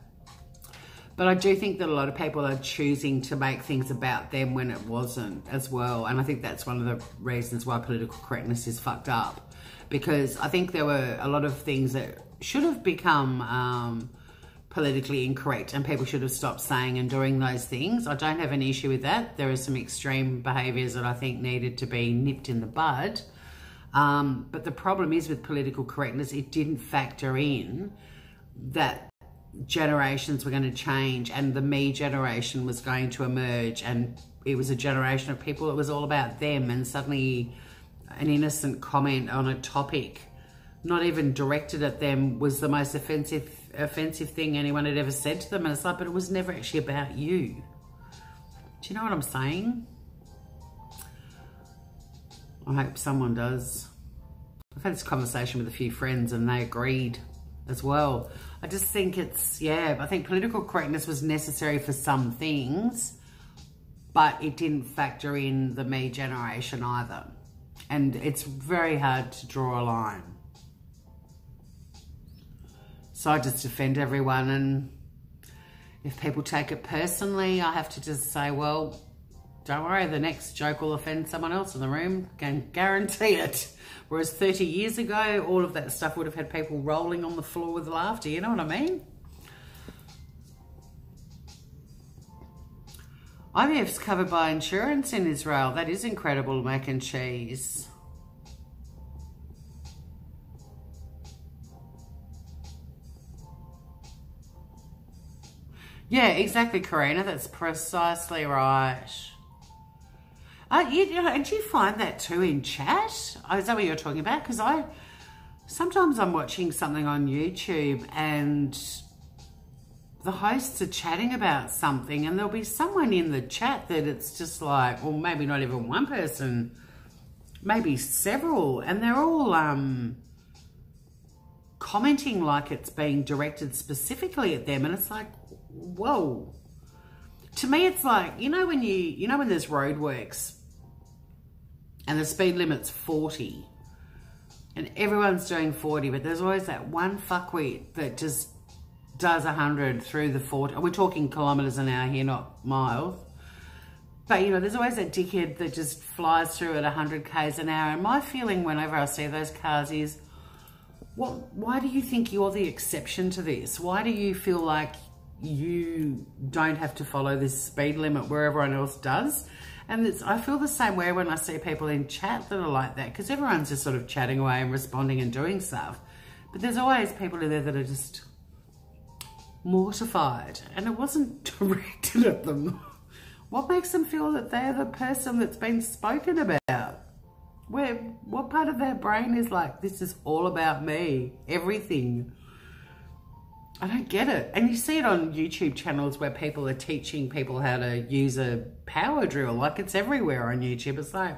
[SPEAKER 1] But I do think that a lot of people are choosing to make things about them when it wasn't as well. And I think that's one of the reasons why political correctness is fucked up. Because I think there were a lot of things that should have become politically incorrect and people should have stopped saying and doing those things. I don't have an issue with that. There are some extreme behaviours that I think needed to be nipped in the bud. But the problem is with political correctness, it didn't factor in that generations were going to change and the me generation was going to emerge, and it was a generation of people that was all about them, and suddenly an innocent comment on a topic not even directed at them was the most offensive thing anyone had ever said to them. And it's like, but it was never actually about you. Do you know what I'm saying? I hope someone does. I've had this conversation with a few friends and they agreed as well. I just think it's, yeah, I think political correctness was necessary for some things, but it didn't factor in the me generation either. And it's very hard to draw a line. So I just defend everyone, and if people take it personally, I have to just say, well, don't worry, the next joke will offend someone else in the room, can guarantee it. Whereas 30 years ago, all of that stuff would have had people rolling on the floor with laughter, you know what I mean? IVF's covered by insurance in Israel. That is incredible, mac and cheese. Yeah, exactly, Karina. That's precisely right. And do you find that too in chat? Oh, is that what you're talking about? Because sometimes I'm watching something on YouTube and the hosts are chatting about something and there'll be someone in the chat that it's just like, or maybe not even one person, maybe several, and they're all commenting like it's being directed specifically at them, and it's like, whoa. To me, it's like, you know when there's roadworks and the speed limit's 40 and everyone's doing 40, but there's always that one fuckwit that just does 100 through the 40. We're talking kilometres an hour here, not miles. But, you know, there's always that dickhead that just flies through at 100 k's an hour. And my feeling whenever I see those cars is, why do you think you're the exception to this? Why do you feel like you don't have to follow this speed limit where everyone else does? And I feel the same way when I see people in chat that are like that, because everyone's just sort of chatting away and responding and doing stuff. But there's always people in there that are just mortified, and it wasn't directed at them. What makes them feel that they're the person that's been spoken about? What part of their brain is like, this is all about me, everything? I don't get it. And you see it on YouTube channels where people are teaching people how to use a power drill. Like, it's everywhere on YouTube. It's like,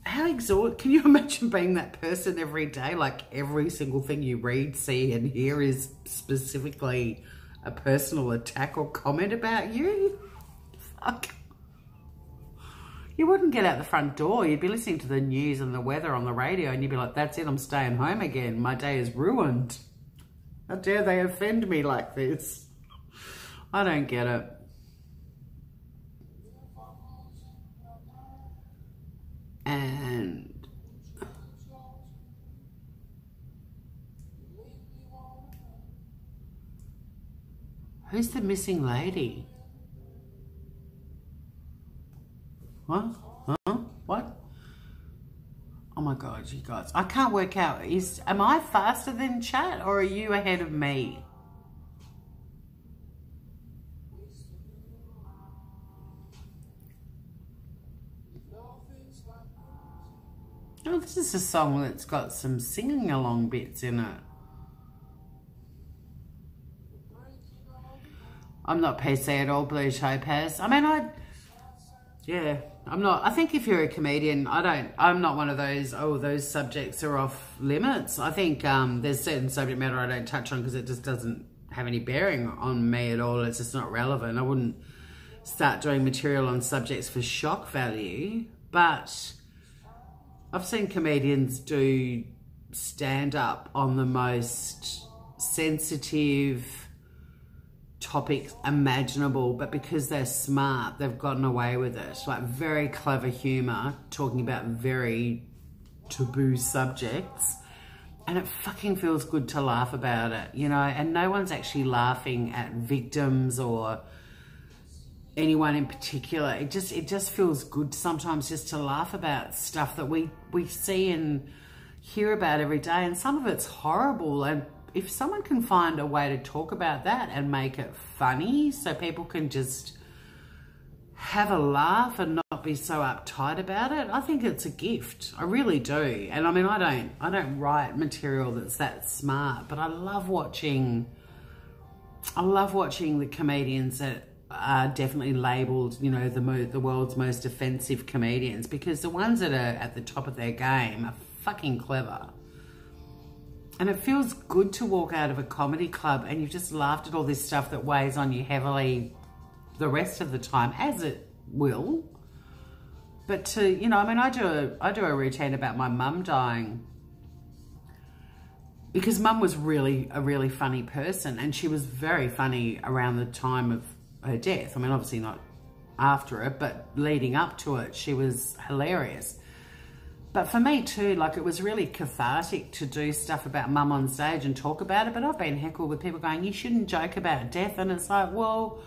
[SPEAKER 1] how exhausting. Can you imagine being that person every day? Like, every single thing you read, see, and hear is specifically a personal attack or comment about you? Fuck. You wouldn't get out the front door. You'd be listening to the news and the weather on the radio and you'd be like, that's it, I'm staying home again. My day is ruined. How dare they offend me like this? I don't get it. And who's the missing lady? What? Huh? What? Oh my God, you guys. I can't work out. Am I faster than chat or are you ahead of me? Oh, this is a song that's got some singing along bits in it. I'm not PC at all, Blue Topaz. I mean, yeah, I think if you're a comedian, I'm not one of those, oh, those subjects are off limits. I think there's certain subject matter I don't touch on because it just doesn't have any bearing on me at all. It's just not relevant. I wouldn't start doing material on subjects for shock value, but I've seen comedians do stand up on the most sensitive topics imaginable, but because they're smart, they've gotten away with it. Like very clever humor, talking about very taboo subjects, and it fucking feels good to laugh about it, you know, and no one's actually laughing at victims or anyone in particular. It just feels good sometimes just to laugh about stuff that we see and hear about every day, and some of it's horrible. And if someone can find a way to talk about that and make it funny so people can just have a laugh and not be so uptight about it, I think it's a gift. I really do. And I mean, I don't write material that's that smart, but I love watching the comedians that are definitely labelled, you know, the world's most offensive comedians, because the ones that are at the top of their game are fucking clever. And it feels good to walk out of a comedy club and you've just laughed at all this stuff that weighs on you heavily the rest of the time, as it will. But to, you know, I mean, I do a routine about my mum dying, because mum was really a really funny person, and she was very funny around the time of her death. I mean, obviously not after it, but leading up to it, she was hilarious. But for me too, like, it was really cathartic to do stuff about mum on stage and talk about it. But I've been heckled with people going, you shouldn't joke about death. And it's like, well,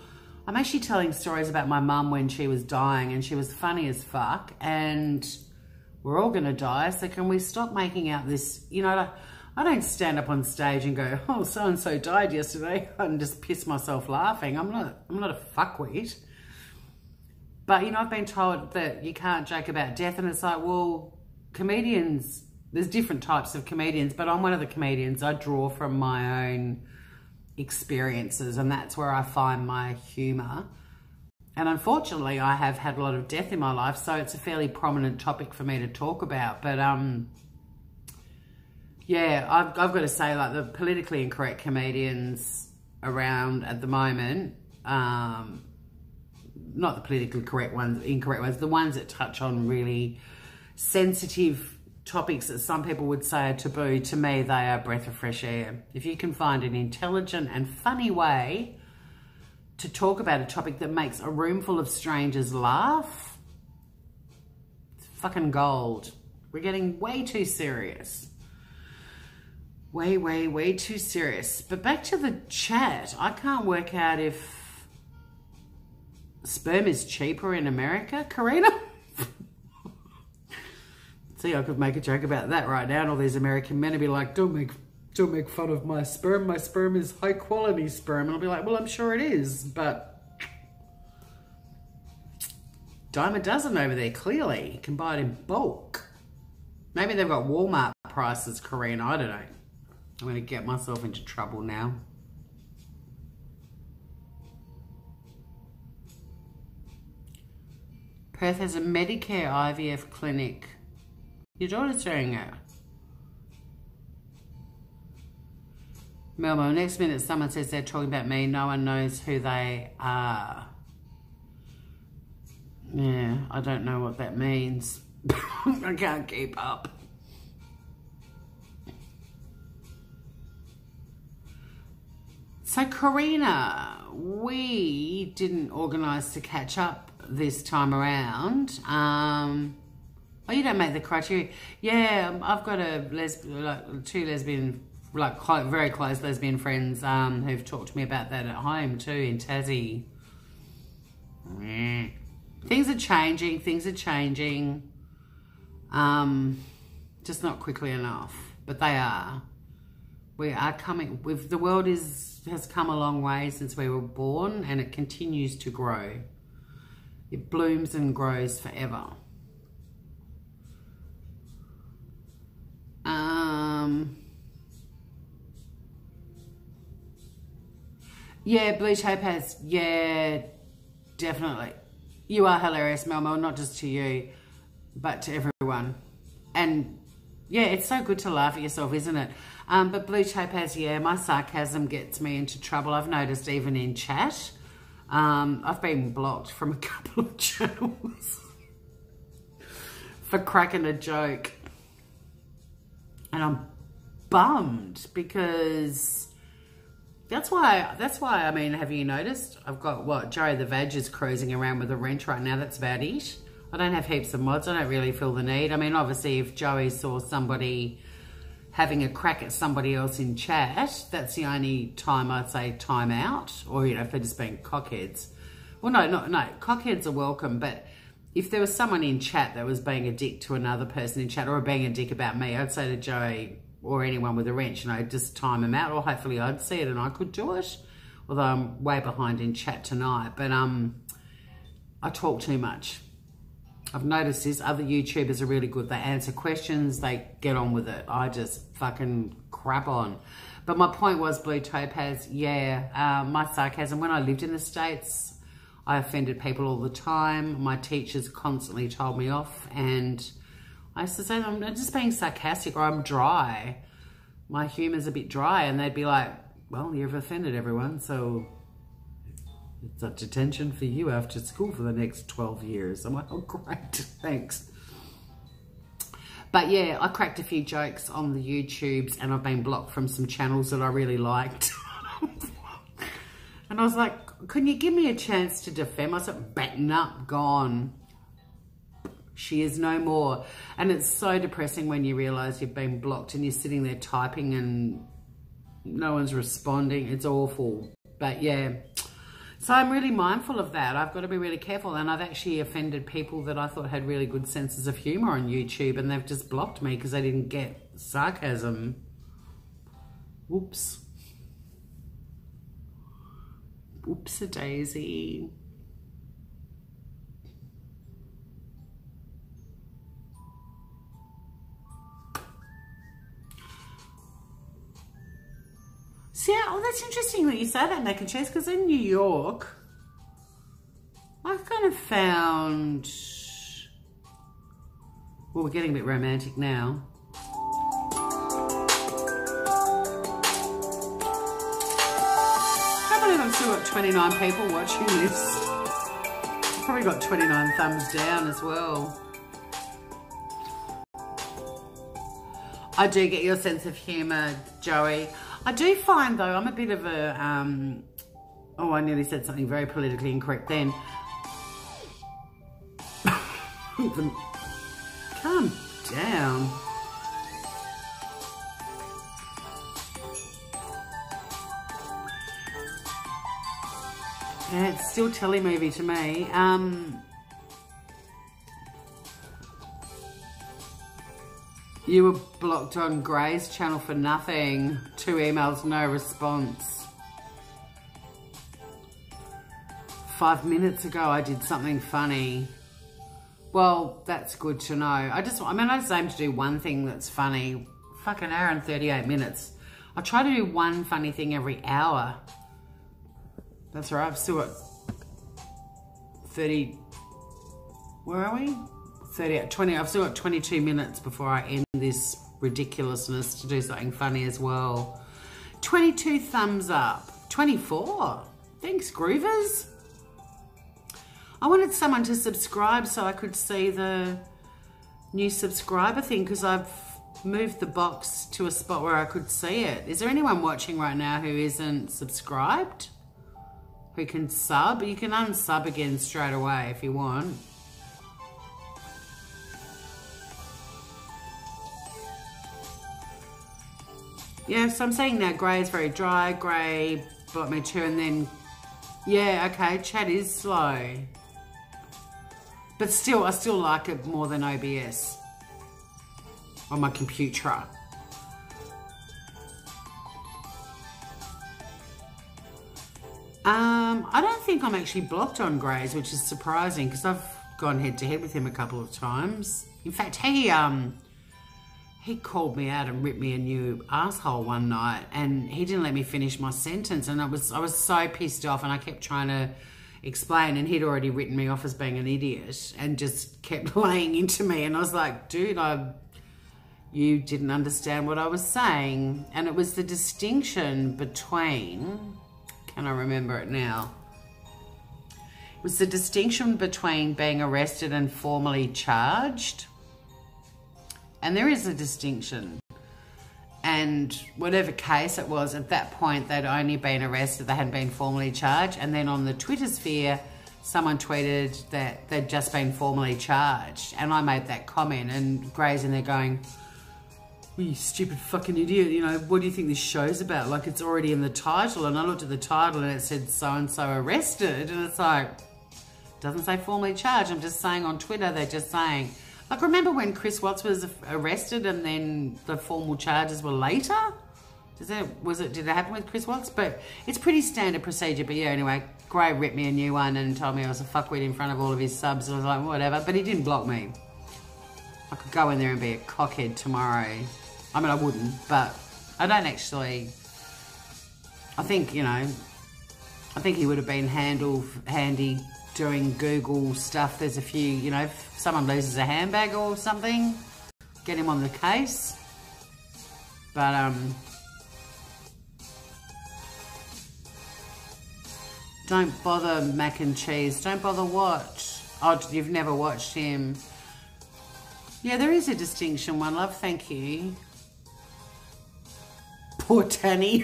[SPEAKER 1] I'm actually telling stories about my mum when she was dying, and she was funny as fuck, and we're all going to die. So can we stop making out this, you know, like, I don't stand up on stage and go, oh, so-and-so died yesterday, and just piss myself laughing. I'm not a fuckwit. But, you know, I've been told that you can't joke about death, and it's like, well, comedians, there's different types of comedians, but I'm one of the comedians. I draw from my own experiences, and that's where I find my humour. And unfortunately, I have had a lot of death in my life, so it's a fairly prominent topic for me to talk about. But, yeah, I've got to say, like, the politically incorrect comedians around at the moment, not the politically correct ones, incorrect ones, the ones that touch on really sensitive topics that some people would say are taboo, to me, they are a breath of fresh air. If you can find an intelligent and funny way to talk about a topic that makes a room full of strangers laugh, it's fucking gold. We're getting way too serious. Way too serious. But back to the chat. I can't work out if sperm is cheaper in America, Karina. See, I could make a joke about that right now, and all these American men would be like, don't make fun of my sperm. My sperm is high quality sperm. And I'll be like, well, I'm sure it is, but dime a dozen over there, clearly. You can buy it in bulk. Maybe they've got Walmart prices, Karina. I don't know. I'm going to get myself into trouble now. Perth has a Medicare IVF clinic. Your daughter's doing it. Melmo, next minute someone says they're talking about me. No one knows who they are. Yeah, I don't know what that means. I can't keep up. So, Karina, we didn't organise to catch up this time around. Oh, you don't make the criteria. Yeah, I've got two lesbian, very close lesbian friends who've talked to me about that at home too, in Tassie. Things are changing. Just not quickly enough, but they are. We are coming. The world has come a long way since we were born, and it continues to grow. It blooms and grows forever. Yeah, blue tape has, yeah, definitely. You are hilarious, Mel Mel, not just to you, but to everyone. And yeah, it's so good to laugh at yourself, isn't it? But Blue Topaz, yeah, my sarcasm gets me into trouble. I've noticed even in chat. I've been blocked from a couple of channels for cracking a joke. And I'm bummed because that's why, I mean, have you noticed? I've got, what, Joey the Vag is cruising around with a wrench right now. That's about it. I don't have heaps of mods. I don't really feel the need. I mean, obviously, if Joey saw somebody having a crack at somebody else in chat, that's the only time I'd say time out. Or, you know, if they're just being cockheads. Well, no, cockheads are welcome. But if there was someone in chat that was being a dick to another person in chat or being a dick about me, I'd say to Joey or anyone with a wrench, you know, just time them out. Or hopefully I'd see it and I could do it. Although I'm way behind in chat tonight. But I talk too much. I've noticed this. Other YouTubers are really good. They answer questions. They get on with it. I just fucking crap on. But my point was, Blue Topaz, yeah, my sarcasm. When I lived in the States, I offended people all the time. My teachers constantly told me off. And I used to say, I'm just being sarcastic or I'm dry. My humour's a bit dry. And they'd be like, well, you've offended everyone, so it's a detention for you after school for the next 12 years. I'm like, oh, great, thanks. But yeah, I cracked a few jokes on the YouTubes and I've been blocked from some channels that I really liked. And I was like, can you give me a chance to defend myself? Batten up, gone. She is no more. And it's so depressing when you realise you've been blocked and you're sitting there typing and no one's responding. It's awful. But yeah. So I'm really mindful of that. I've got to be really careful. And I've actually offended people that I thought had really good senses of humour on YouTube and they've just blocked me because they didn't get sarcasm. Whoops. Whoops-a-daisy. See, oh, that's interesting that you say that, Mac and Cheese, because in New York, I've kind of found, well, we're getting a bit romantic now. I can't believe I've still got 29 people watching this. I've probably got 29 thumbs down as well. I do get your sense of humour, Joey. I do find, though, I'm a bit of a, oh, I nearly said something very politically incorrect then. Calm down. Yeah, it's still telemovie to me. You were blocked on Gray's channel for nothing. 2 emails, no response. 5 minutes ago, I did something funny. Well, that's good to know. I just aim to do one thing that's funny. Fucking hour and 38 minutes. I try to do one funny thing every hour. That's right, I've still got 30, where are we? 20, I've still got 22 minutes before I end this ridiculousness to do something funny as well. 22 thumbs up. 24. Thanks, Groovers. I wanted someone to subscribe so I could see the new subscriber thing because I've moved the box to a spot where I could see it. Is there anyone watching right now who isn't subscribed? Who can sub? You can unsub again straight away if you want. Yeah, so I'm saying now Grey is very dry. Grey brought me to, and then, yeah, okay, chat is slow. But still, I still like it more than OBS on my computer. I don't think I'm actually blocked on Grey's, which is surprising because I've gone head to head with him a couple of times. In fact, he called me out and ripped me a new asshole one night and he didn't let me finish my sentence and I was so pissed off and I kept trying to explain, and he'd already written me off as being an idiot and just kept laying into me. And I was like, dude, you didn't understand what I was saying. And it was the distinction between, can I remember it now? It was the distinction between being arrested and formally charged. And there is a distinction. And whatever case it was, at that point, they'd only been arrested, they hadn't been formally charged. And then on the Twitter sphere, someone tweeted that they'd just been formally charged. And I made that comment, and Gray's in there going, well, you stupid fucking idiot, you know, what do you think this show's about? Like, it's already in the title. And I looked at the title and it said so-and-so arrested. And it's like, it doesn't say formally charged. I'm just saying on Twitter, they're just saying, like, remember when Chris Watts was arrested and then the formal charges were later? Did it happen with Chris Watts? But it's pretty standard procedure. But yeah, anyway, Gray ripped me a new one and told me I was a fuckwit in front of all of his subs. And I was like, whatever. But he didn't block me. I could go in there and be a cockhead tomorrow. I mean, I wouldn't, but I don't actually. I think, you know, I think he would have been handy doing Google stuff. There's a few, you know, if someone loses a handbag or something, get him on the case. But don't bother Mac and Cheese. Don't bother what? Oh, you've never watched him. Yeah, there is a distinction, one love. Thank you. Poor Tanny.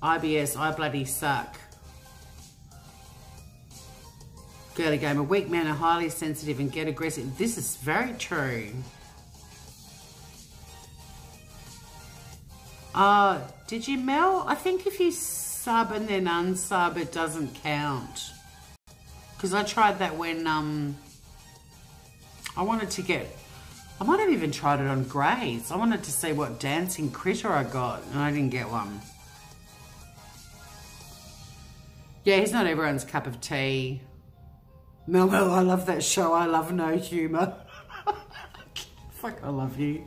[SPEAKER 1] IBS, I bloody suck. Girly gamer, weak men are highly sensitive and get aggressive. This is very true. Did you, Mel? I think if you sub and then unsub, it doesn't count. Because I tried that when I wanted to get, I might have even tried it on Grey's. I wanted to see what dancing critter I got, and I didn't get one. Yeah, he's not everyone's cup of tea. Mel, I love that show. I love no humour. Fuck, I love you.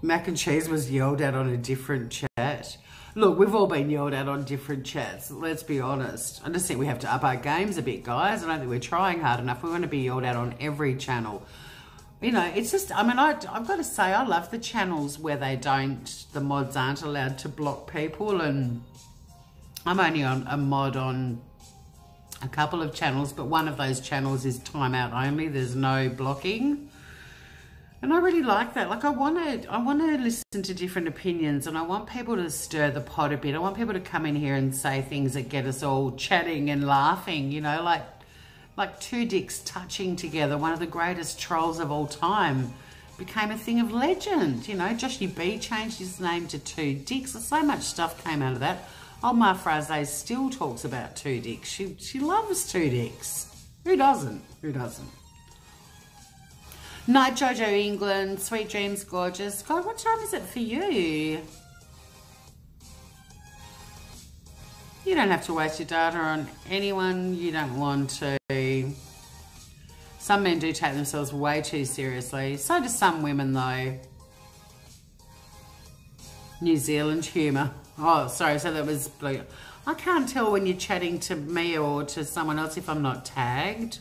[SPEAKER 1] Mac and Cheese was yelled at on a different chat. Look, we've all been yelled at on different chats. Let's be honest. I just think we have to up our games a bit, guys. I don't think we're trying hard enough. We want to be yelled at on every channel. You know, it's just, I mean, I've got to say, I love the channels where the mods aren't allowed to block people. And I'm only on a mod on a couple of channels, but one of those channels is timeout only. There's no blocking. And I really like that. Like, I want to listen to different opinions, and I want people to stir the pot a bit. I want people to come in here and say things that get us all chatting and laughing, you know, like two dicks touching together. One of the greatest trolls of all time became a thing of legend. You know, Joshy B changed his name to Two Dicks. So much stuff came out of that. Old Ma Fraze still talks about Two Dicks. She loves Two Dicks. Who doesn't? Who doesn't? Night Jojo England, sweet dreams, gorgeous. God, what time is it for you? You don't have to waste your data on anyone you don't want to. Some men do take themselves way too seriously. So do some women, though. New Zealand humour. Oh, sorry, so that was blue. I can't tell when you're chatting to me or to someone else if I'm not tagged.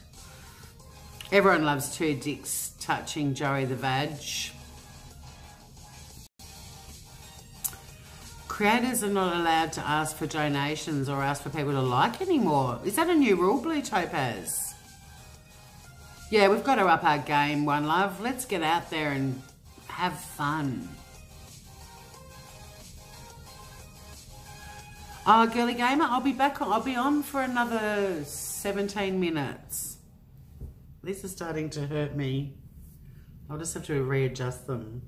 [SPEAKER 1] Everyone loves Two Dicks touching Joey the Vag. Creators are not allowed to ask for donations or ask for people to like anymore. Is that a new rule, Blue Topaz? Yeah, we've got to up our game, one love. Let's get out there and have fun. Oh, Girly Gamer, I'll be back on. I'll be on for another 17 minutes. These are starting to hurt me. I'll just have to readjust them.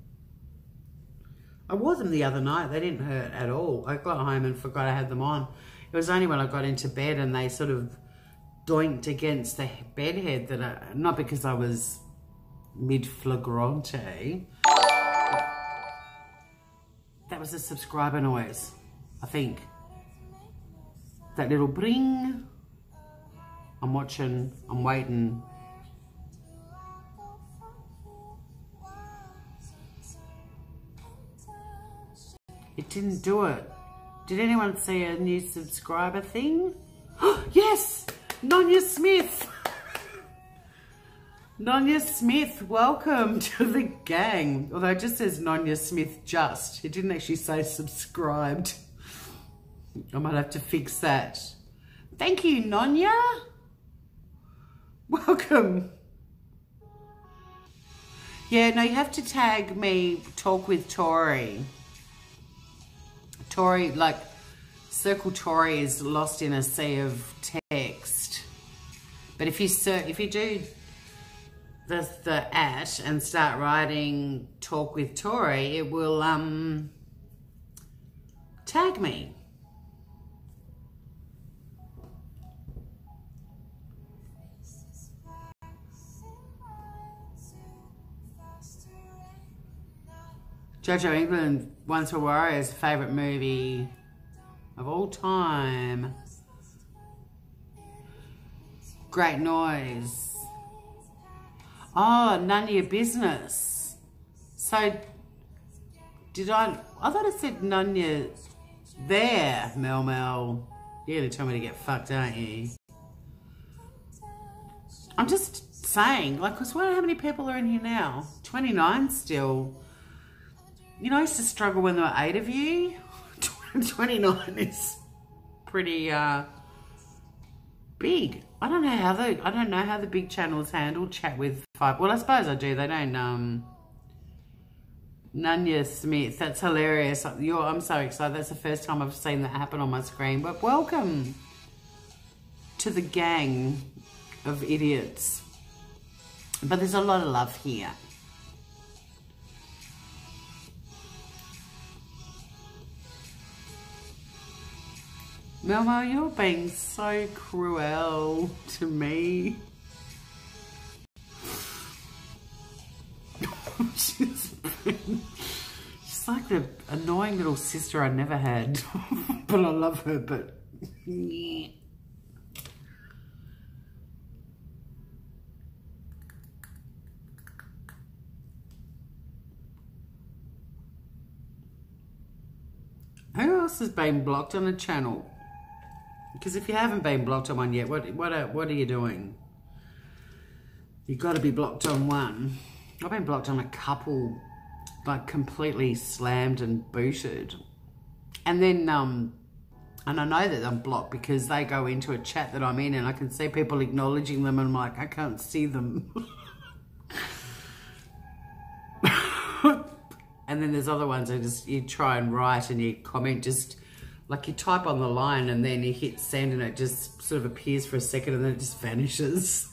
[SPEAKER 1] I wore them the other night. They didn't hurt at all. I got home and forgot I had them on. It was only when I got into bed and they sort of doinked against the bed head that not because I was mid-flagrante. That was a subscriber noise, I think. That little bring. I'm watching, I'm waiting. didn't do it. Did anyone see a new subscriber thing? Yes! Nonya Smith! Nonya Smith, welcome to the gang. Although it just says Nonya Smith just. It didn't actually say subscribed. I might have to fix that. Thank you, Nonya. Welcome. Yeah, no, you have to tag me, Talk with Tori. Tori, like, Circle Tori is lost in a sea of text. But if you do the @ and start writing Talk with Tori, it will tag me. Jojo England, Once Were Warriors, favourite movie of all time. Great Noise. Oh, None of Your Business. So, did I thought it said None Your there, Mel Mel. You're going to tell me to get fucked, aren't you? I'm just saying, like, because how many people are in here now? 29 still. You know, I used to struggle when there were 8 of you. 29 is pretty big. I don't know how the big channels handle chat with 5. Well, I suppose I do. They don't. Nonya Smith, that's hilarious. I'm so excited. That's the first time I've seen that happen on my screen. But welcome to the gang of idiots. But there's a lot of love here. Melmo, you're being so cruel to me. She's like the annoying little sister I never had. But I love her, but... yeah. Who else has been blocked on a channel? Because if you haven't been blocked on one yet, what are you doing? You've got to be blocked on one. I've been blocked on a couple, like completely slammed and booted. And then, and I know that I'm blocked because they go into a chat that I'm in and I can see people acknowledging them and I'm like, I can't see them. And then there's other ones that just, you try and write and you comment just, like you type on the line and then you hit send and it just sort of appears for a second and then it just vanishes.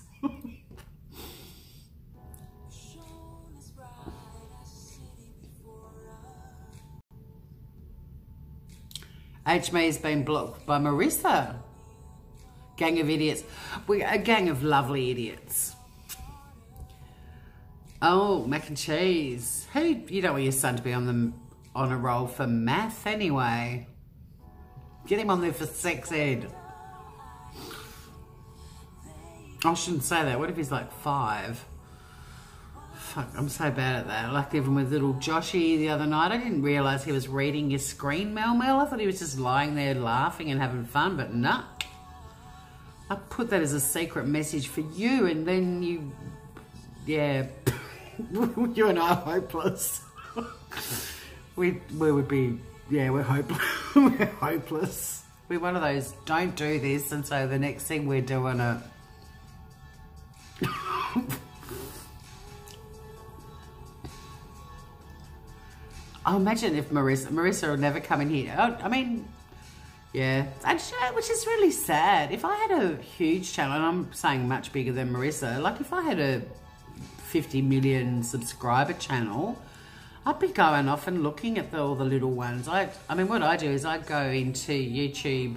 [SPEAKER 1] HME has been blocked by Marissa. Gang of idiots. We're a gang of lovely idiots. Oh, mac and cheese. Who, you don't want your son to be on a roll for math anyway. Get him on there for sex ed. I shouldn't say that. What if he's like 5? Fuck, I'm so bad at that. Like even with little Joshy the other night, I didn't realise he was reading your screen, Mel Mel. I thought he was just lying there laughing and having fun, but nah. I put that as a secret message for you and then you, yeah, you and I are hopeless. we would be, yeah, we're hopeless. We're hopeless. We're one of those, don't do this, and so the next thing we're doing it. Oh, imagine if Marissa would never come in here. I mean, yeah, which is really sad. If I had a huge channel, and I'm saying much bigger than Marissa, like if I had a 50 million subscriber channel, I'd be going off and looking at all the little ones. I mean, what I do is I go into YouTube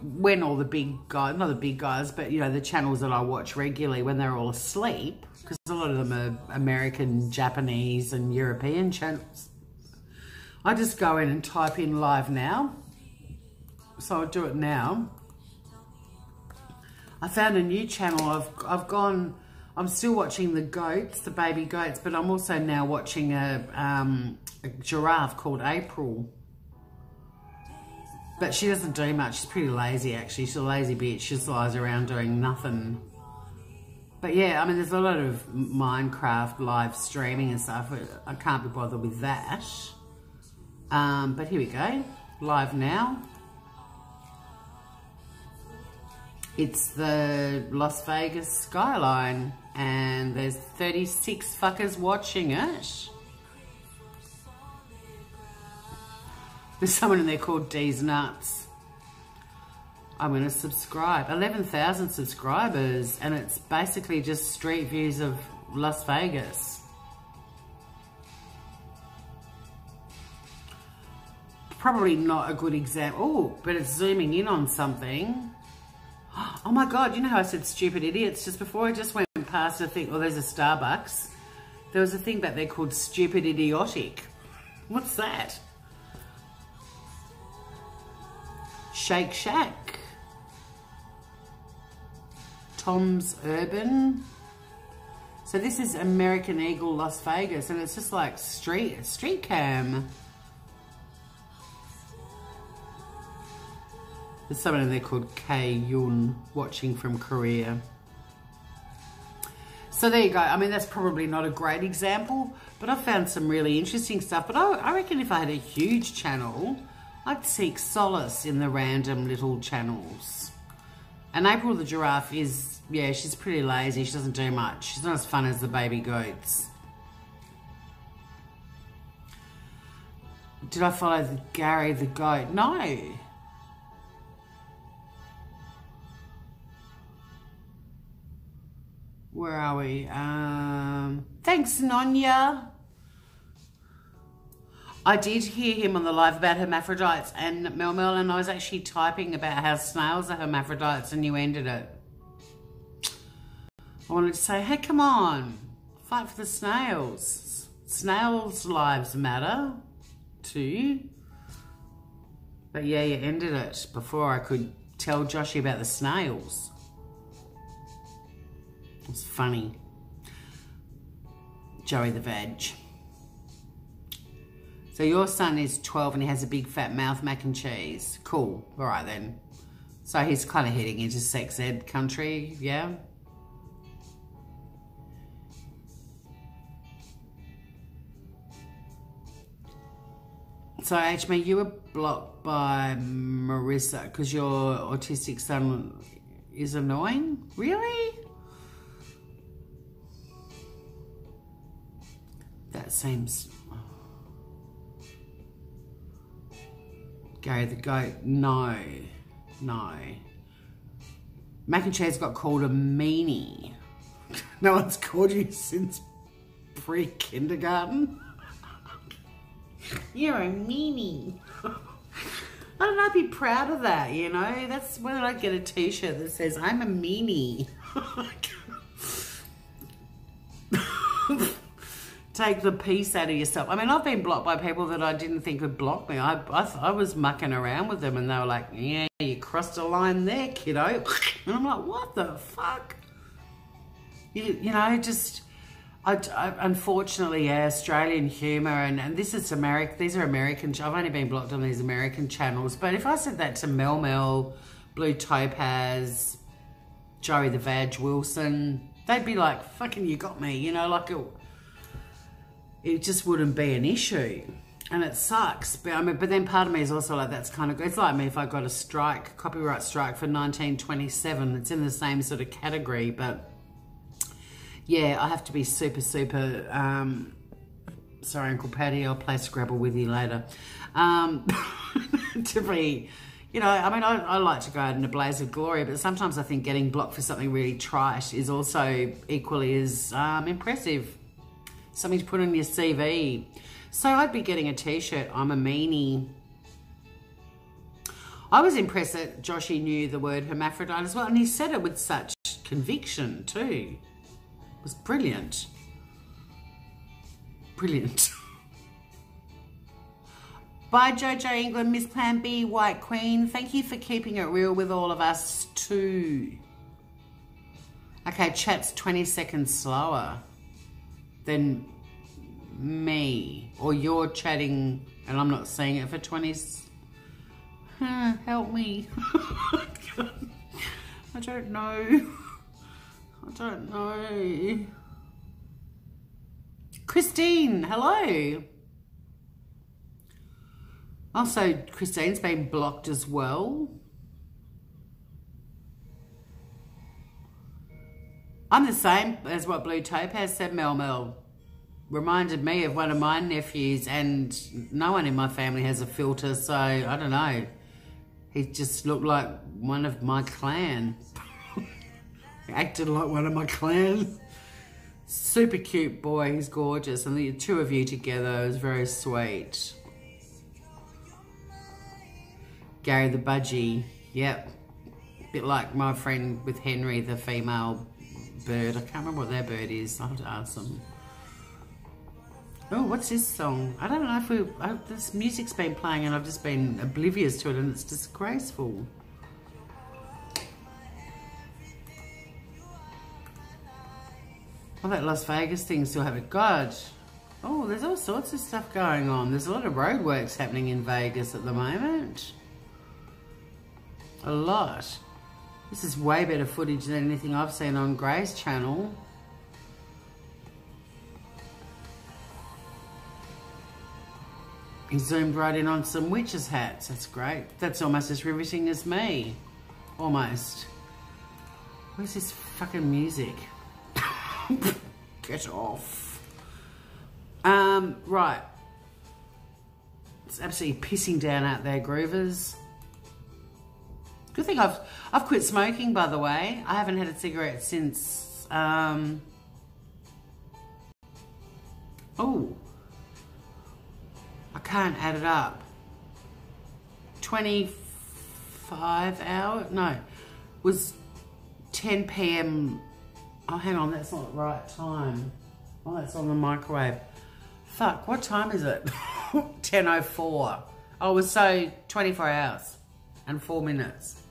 [SPEAKER 1] when all the big guys, not the big guys, but, you know, the channels that I watch regularly when they're all asleep, because a lot of them are American, Japanese and European channels. I just go in and type in live now. So I'll do it now. I found a new channel. I'm still watching the goats, the baby goats, but I'm also now watching a giraffe called April. But she doesn't do much. She's pretty lazy, actually. She's a lazy bitch. She just lies around doing nothing. But yeah, I mean, there's a lot of Minecraft live streaming and stuff. I can't be bothered with that. But here we go. Live now. It's the Las Vegas skyline. And there's 36 fuckers watching it. There's someone in there called D's Nuts. I'm going to subscribe. 11,000 subscribers, and it's basically just street views of Las Vegas. Probably not a good example. Oh, but it's zooming in on something. Oh my God, you know how I said stupid idiots just before? I just went past a thing. Oh, there's a Starbucks. There was a thing back there called stupid idiotic. What's that? Shake Shack, Tom's Urban. So this is American Eagle Las Vegas, and it's just like street cam. There's someone in there called Kay Yun watching from Korea. So there you go. I mean, that's probably not a great example, but I found some really interesting stuff. But I reckon if I had a huge channel, I'd seek solace in the random little channels. And April the giraffe is, yeah, she's pretty lazy. She doesn't do much. She's not as fun as the baby goats. Did I follow Gary the goat? No. Where are we? Thanks, Nonya. I did hear him on the live about hermaphrodites and Mel, and I was actually typing about how snails are hermaphrodites, and you ended it. I wanted to say, hey, come on, fight for the snails. Snails' lives matter too. But yeah, you ended it before I could tell Joshy about the snails. It's funny. Joey the veg. So your son is 12 and he has a big fat mouth, mac and cheese. Cool. All right then. So he's kind of heading into sex ed country, yeah? So HM, you were blocked by Marissa because your autistic son is annoying? Really? That seems... Gary the goat, no. Mac and cheese got called a meanie. No one's called you since pre-kindergarten. You're a meanie. I don't know, I'd be proud of that, you know? That's when I get a t-shirt that says, I'm a meanie. Take the peace out of yourself. I mean, I've been blocked by people that I didn't think would block me. I was mucking around with them and they were like, yeah, you crossed a line there, kiddo. And I'm like, what the fuck? You know, just... unfortunately, yeah, Australian humour, and this is American. These are American. I've only been blocked on these American channels. But if I said that to Mel, Blue Topaz, Joey the Vag Wilson, they'd be like, "Fucking, you got me," you know, like it just wouldn't be an issue, and it sucks. But I mean, but then part of me is also like, that's kind of good. It's like me if I got a copyright strike for 1927. It's in the same sort of category, but. Yeah, I have to be super, sorry, Uncle Paddy, I'll play Scrabble with you later. To be, you know, I mean, I like to go out in a blaze of glory, but sometimes I think getting blocked for something really trite is also equally as impressive. Something to put on your CV. So I'd be getting a t-shirt, I'm a meanie. I was impressed that Joshy knew the word hermaphrodite as well, and he said it with such conviction too. It was brilliant. Brilliant. Bye, Jojo England, Miss Plan B, White Queen. Thank you for keeping it real with all of us too. Okay, chat's 20 seconds slower than me. Or you're chatting and I'm not seeing it for 20. Help me. I don't know. I don't know. Christine, hello. Also, Christine's been blocked as well. I'm the same as what Blue Topaz said, Mel. Reminded me of one of my nephews, and no one in my family has a filter, so I don't know. He just looked like one of my clan. He acted like one of my clan. Super cute boy, he's gorgeous, and the two of you together is very sweet. Gary the Budgie, yep. Bit like my friend with Henry, the female bird. I can't remember what their bird is. I'll have to ask them. Oh, what's this song? I don't know if this music's been playing and I've just been oblivious to it, and it's disgraceful. Oh, that Las Vegas thing still have it. God. Oh, there's all sorts of stuff going on. There's a lot of roadworks happening in Vegas at the moment. A lot. This is way better footage than anything I've seen on Gray's channel. He zoomed right in on some witches' hats. That's great. That's almost as riveting as me. Almost. Where's this fucking music? Get off. Right. It's absolutely pissing down out there, groovers. Good thing I've quit smoking, by the way. I haven't had a cigarette since oh, I can't add it up. 25 hours? No, was 10 p.m. Oh, hang on, that's not the right time. Oh, that's on the microwave. Fuck, what time is it? 10:04. Oh, it was so 24 hours and 4 minutes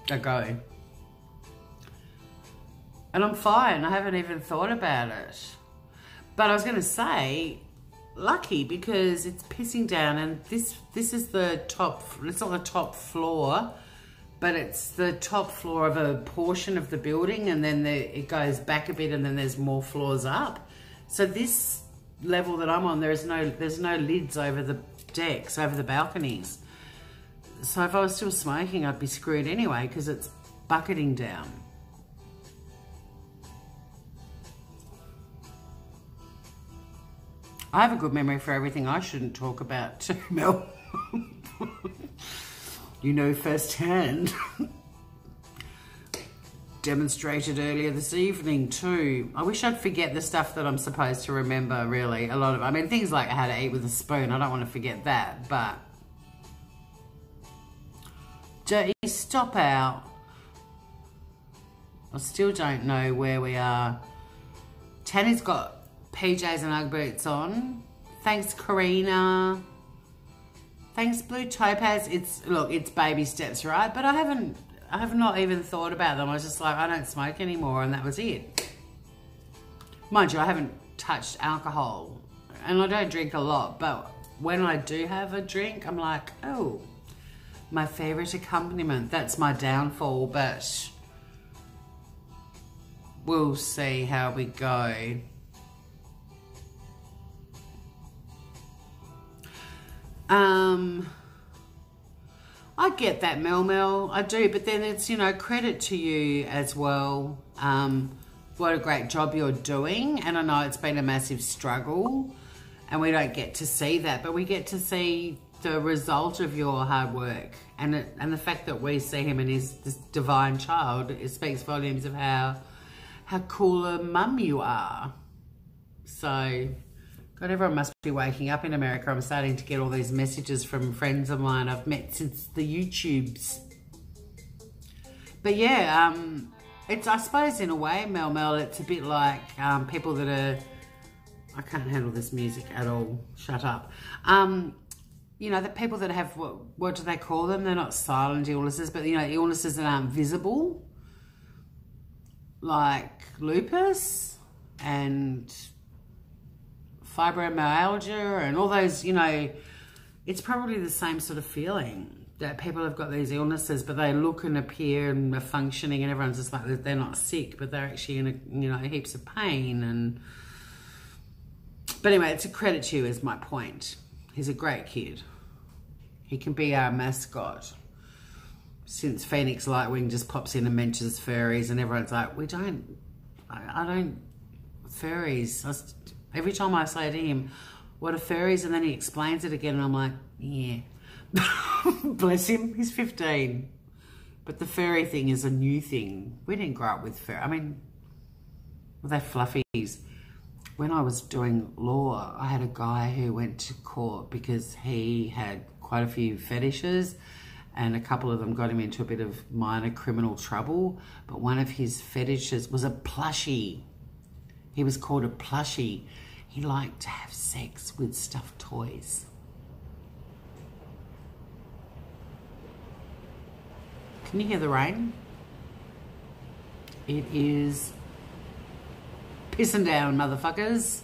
[SPEAKER 1] ago. And I'm fine. I haven't even thought about it. But I was going to say, lucky, because it's pissing down, and this is the top, it's not the top floor, but it's the top floor of a portion of the building, and then it goes back a bit, and then there's more floors up. So this level that I'm on, there's no lids over the decks, over the balconies. So if I was still smoking, I'd be screwed anyway, because it's bucketing down. I have a good memory for everything I shouldn't talk about too, Mel. You know firsthand. Demonstrated earlier this evening too. I wish I'd forget the stuff that I'm supposed to remember, really. A lot of, I mean, things like how to eat with a spoon, I don't want to forget that, but... Dirty stop out. I still don't know where we are. Tanny's got PJs and Ugg boots on. Thanks, Karina. Thanks, Blue Topaz. Look, it's baby steps, right? But I have not even thought about them. I was just like, I don't smoke anymore, and that was it. Mind you, I haven't touched alcohol, and I don't drink a lot, but when I do have a drink, I'm like, oh, my favorite accompaniment. That's my downfall, but we'll see how we go. I get that, Mel, I do, but then it's, you know, credit to you as well. What a great job you're doing, and I know it's been a massive struggle, and we don't get to see that, but we get to see the result of your hard work, and the fact that we see him and he's this divine child, it speaks volumes of how cool a mum you are. So... God, everyone must be waking up in America. I'm starting to get all these messages from friends of mine I've met since the YouTubes. But yeah, it's, I suppose in a way, Mel, it's a bit like people that are, I can't handle this music at all, shut up. You know, the people that have, what do they call them? They're not silent illnesses, but you know, illnesses that aren't visible, like lupus and fibromyalgia and all those, you know, it's probably the same sort of feeling. that people have got these illnesses, but they look and appear and are functioning, and everyone's just like they're not sick, but they're actually in heaps of pain. And but anyway, it's a credit to you, is my point. He's a great kid. He can be our mascot. Since Phoenix Lightwing just pops in and mentions furries, and everyone's like, I don't furries. Every time I say to him, what are furries? And then he explains it again, and I'm like, yeah. Bless him, he's 15. But the furry thing is a new thing. We didn't grow up with fur. I mean, were they fluffies? When I was doing law, I had a guy who went to court because he had quite a few fetishes, and a couple of them got him into a bit of minor criminal trouble. But one of his fetishes was a plushie. He was called a plushie. He liked to have sex with stuffed toys. Can you hear the rain? It is pissing down, motherfuckers.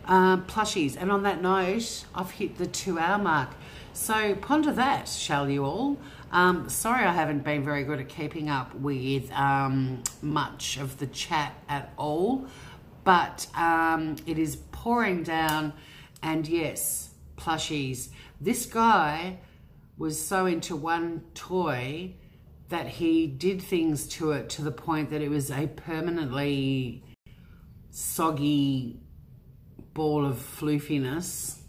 [SPEAKER 1] Plushies. And on that note, I've hit the 2-hour mark. So ponder that, shall you all? Sorry I haven't been very good at keeping up with much of the chat at all, but it is pouring down, and yes, plushies. This guy was so into one toy that he did things to it to the point that it was a permanently soggy ball of floofiness.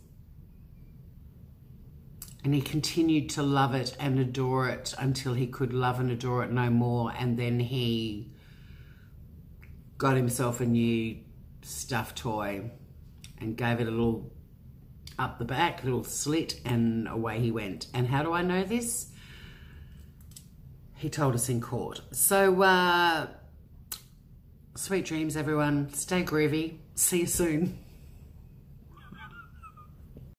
[SPEAKER 1] And he continued to love it and adore it until he could love and adore it no more. And then he got himself a new stuffed toy and gave it a little up the back, little slit, and away he went. And how do I know this? He told us in court. So, sweet dreams, everyone. Stay groovy. See you soon.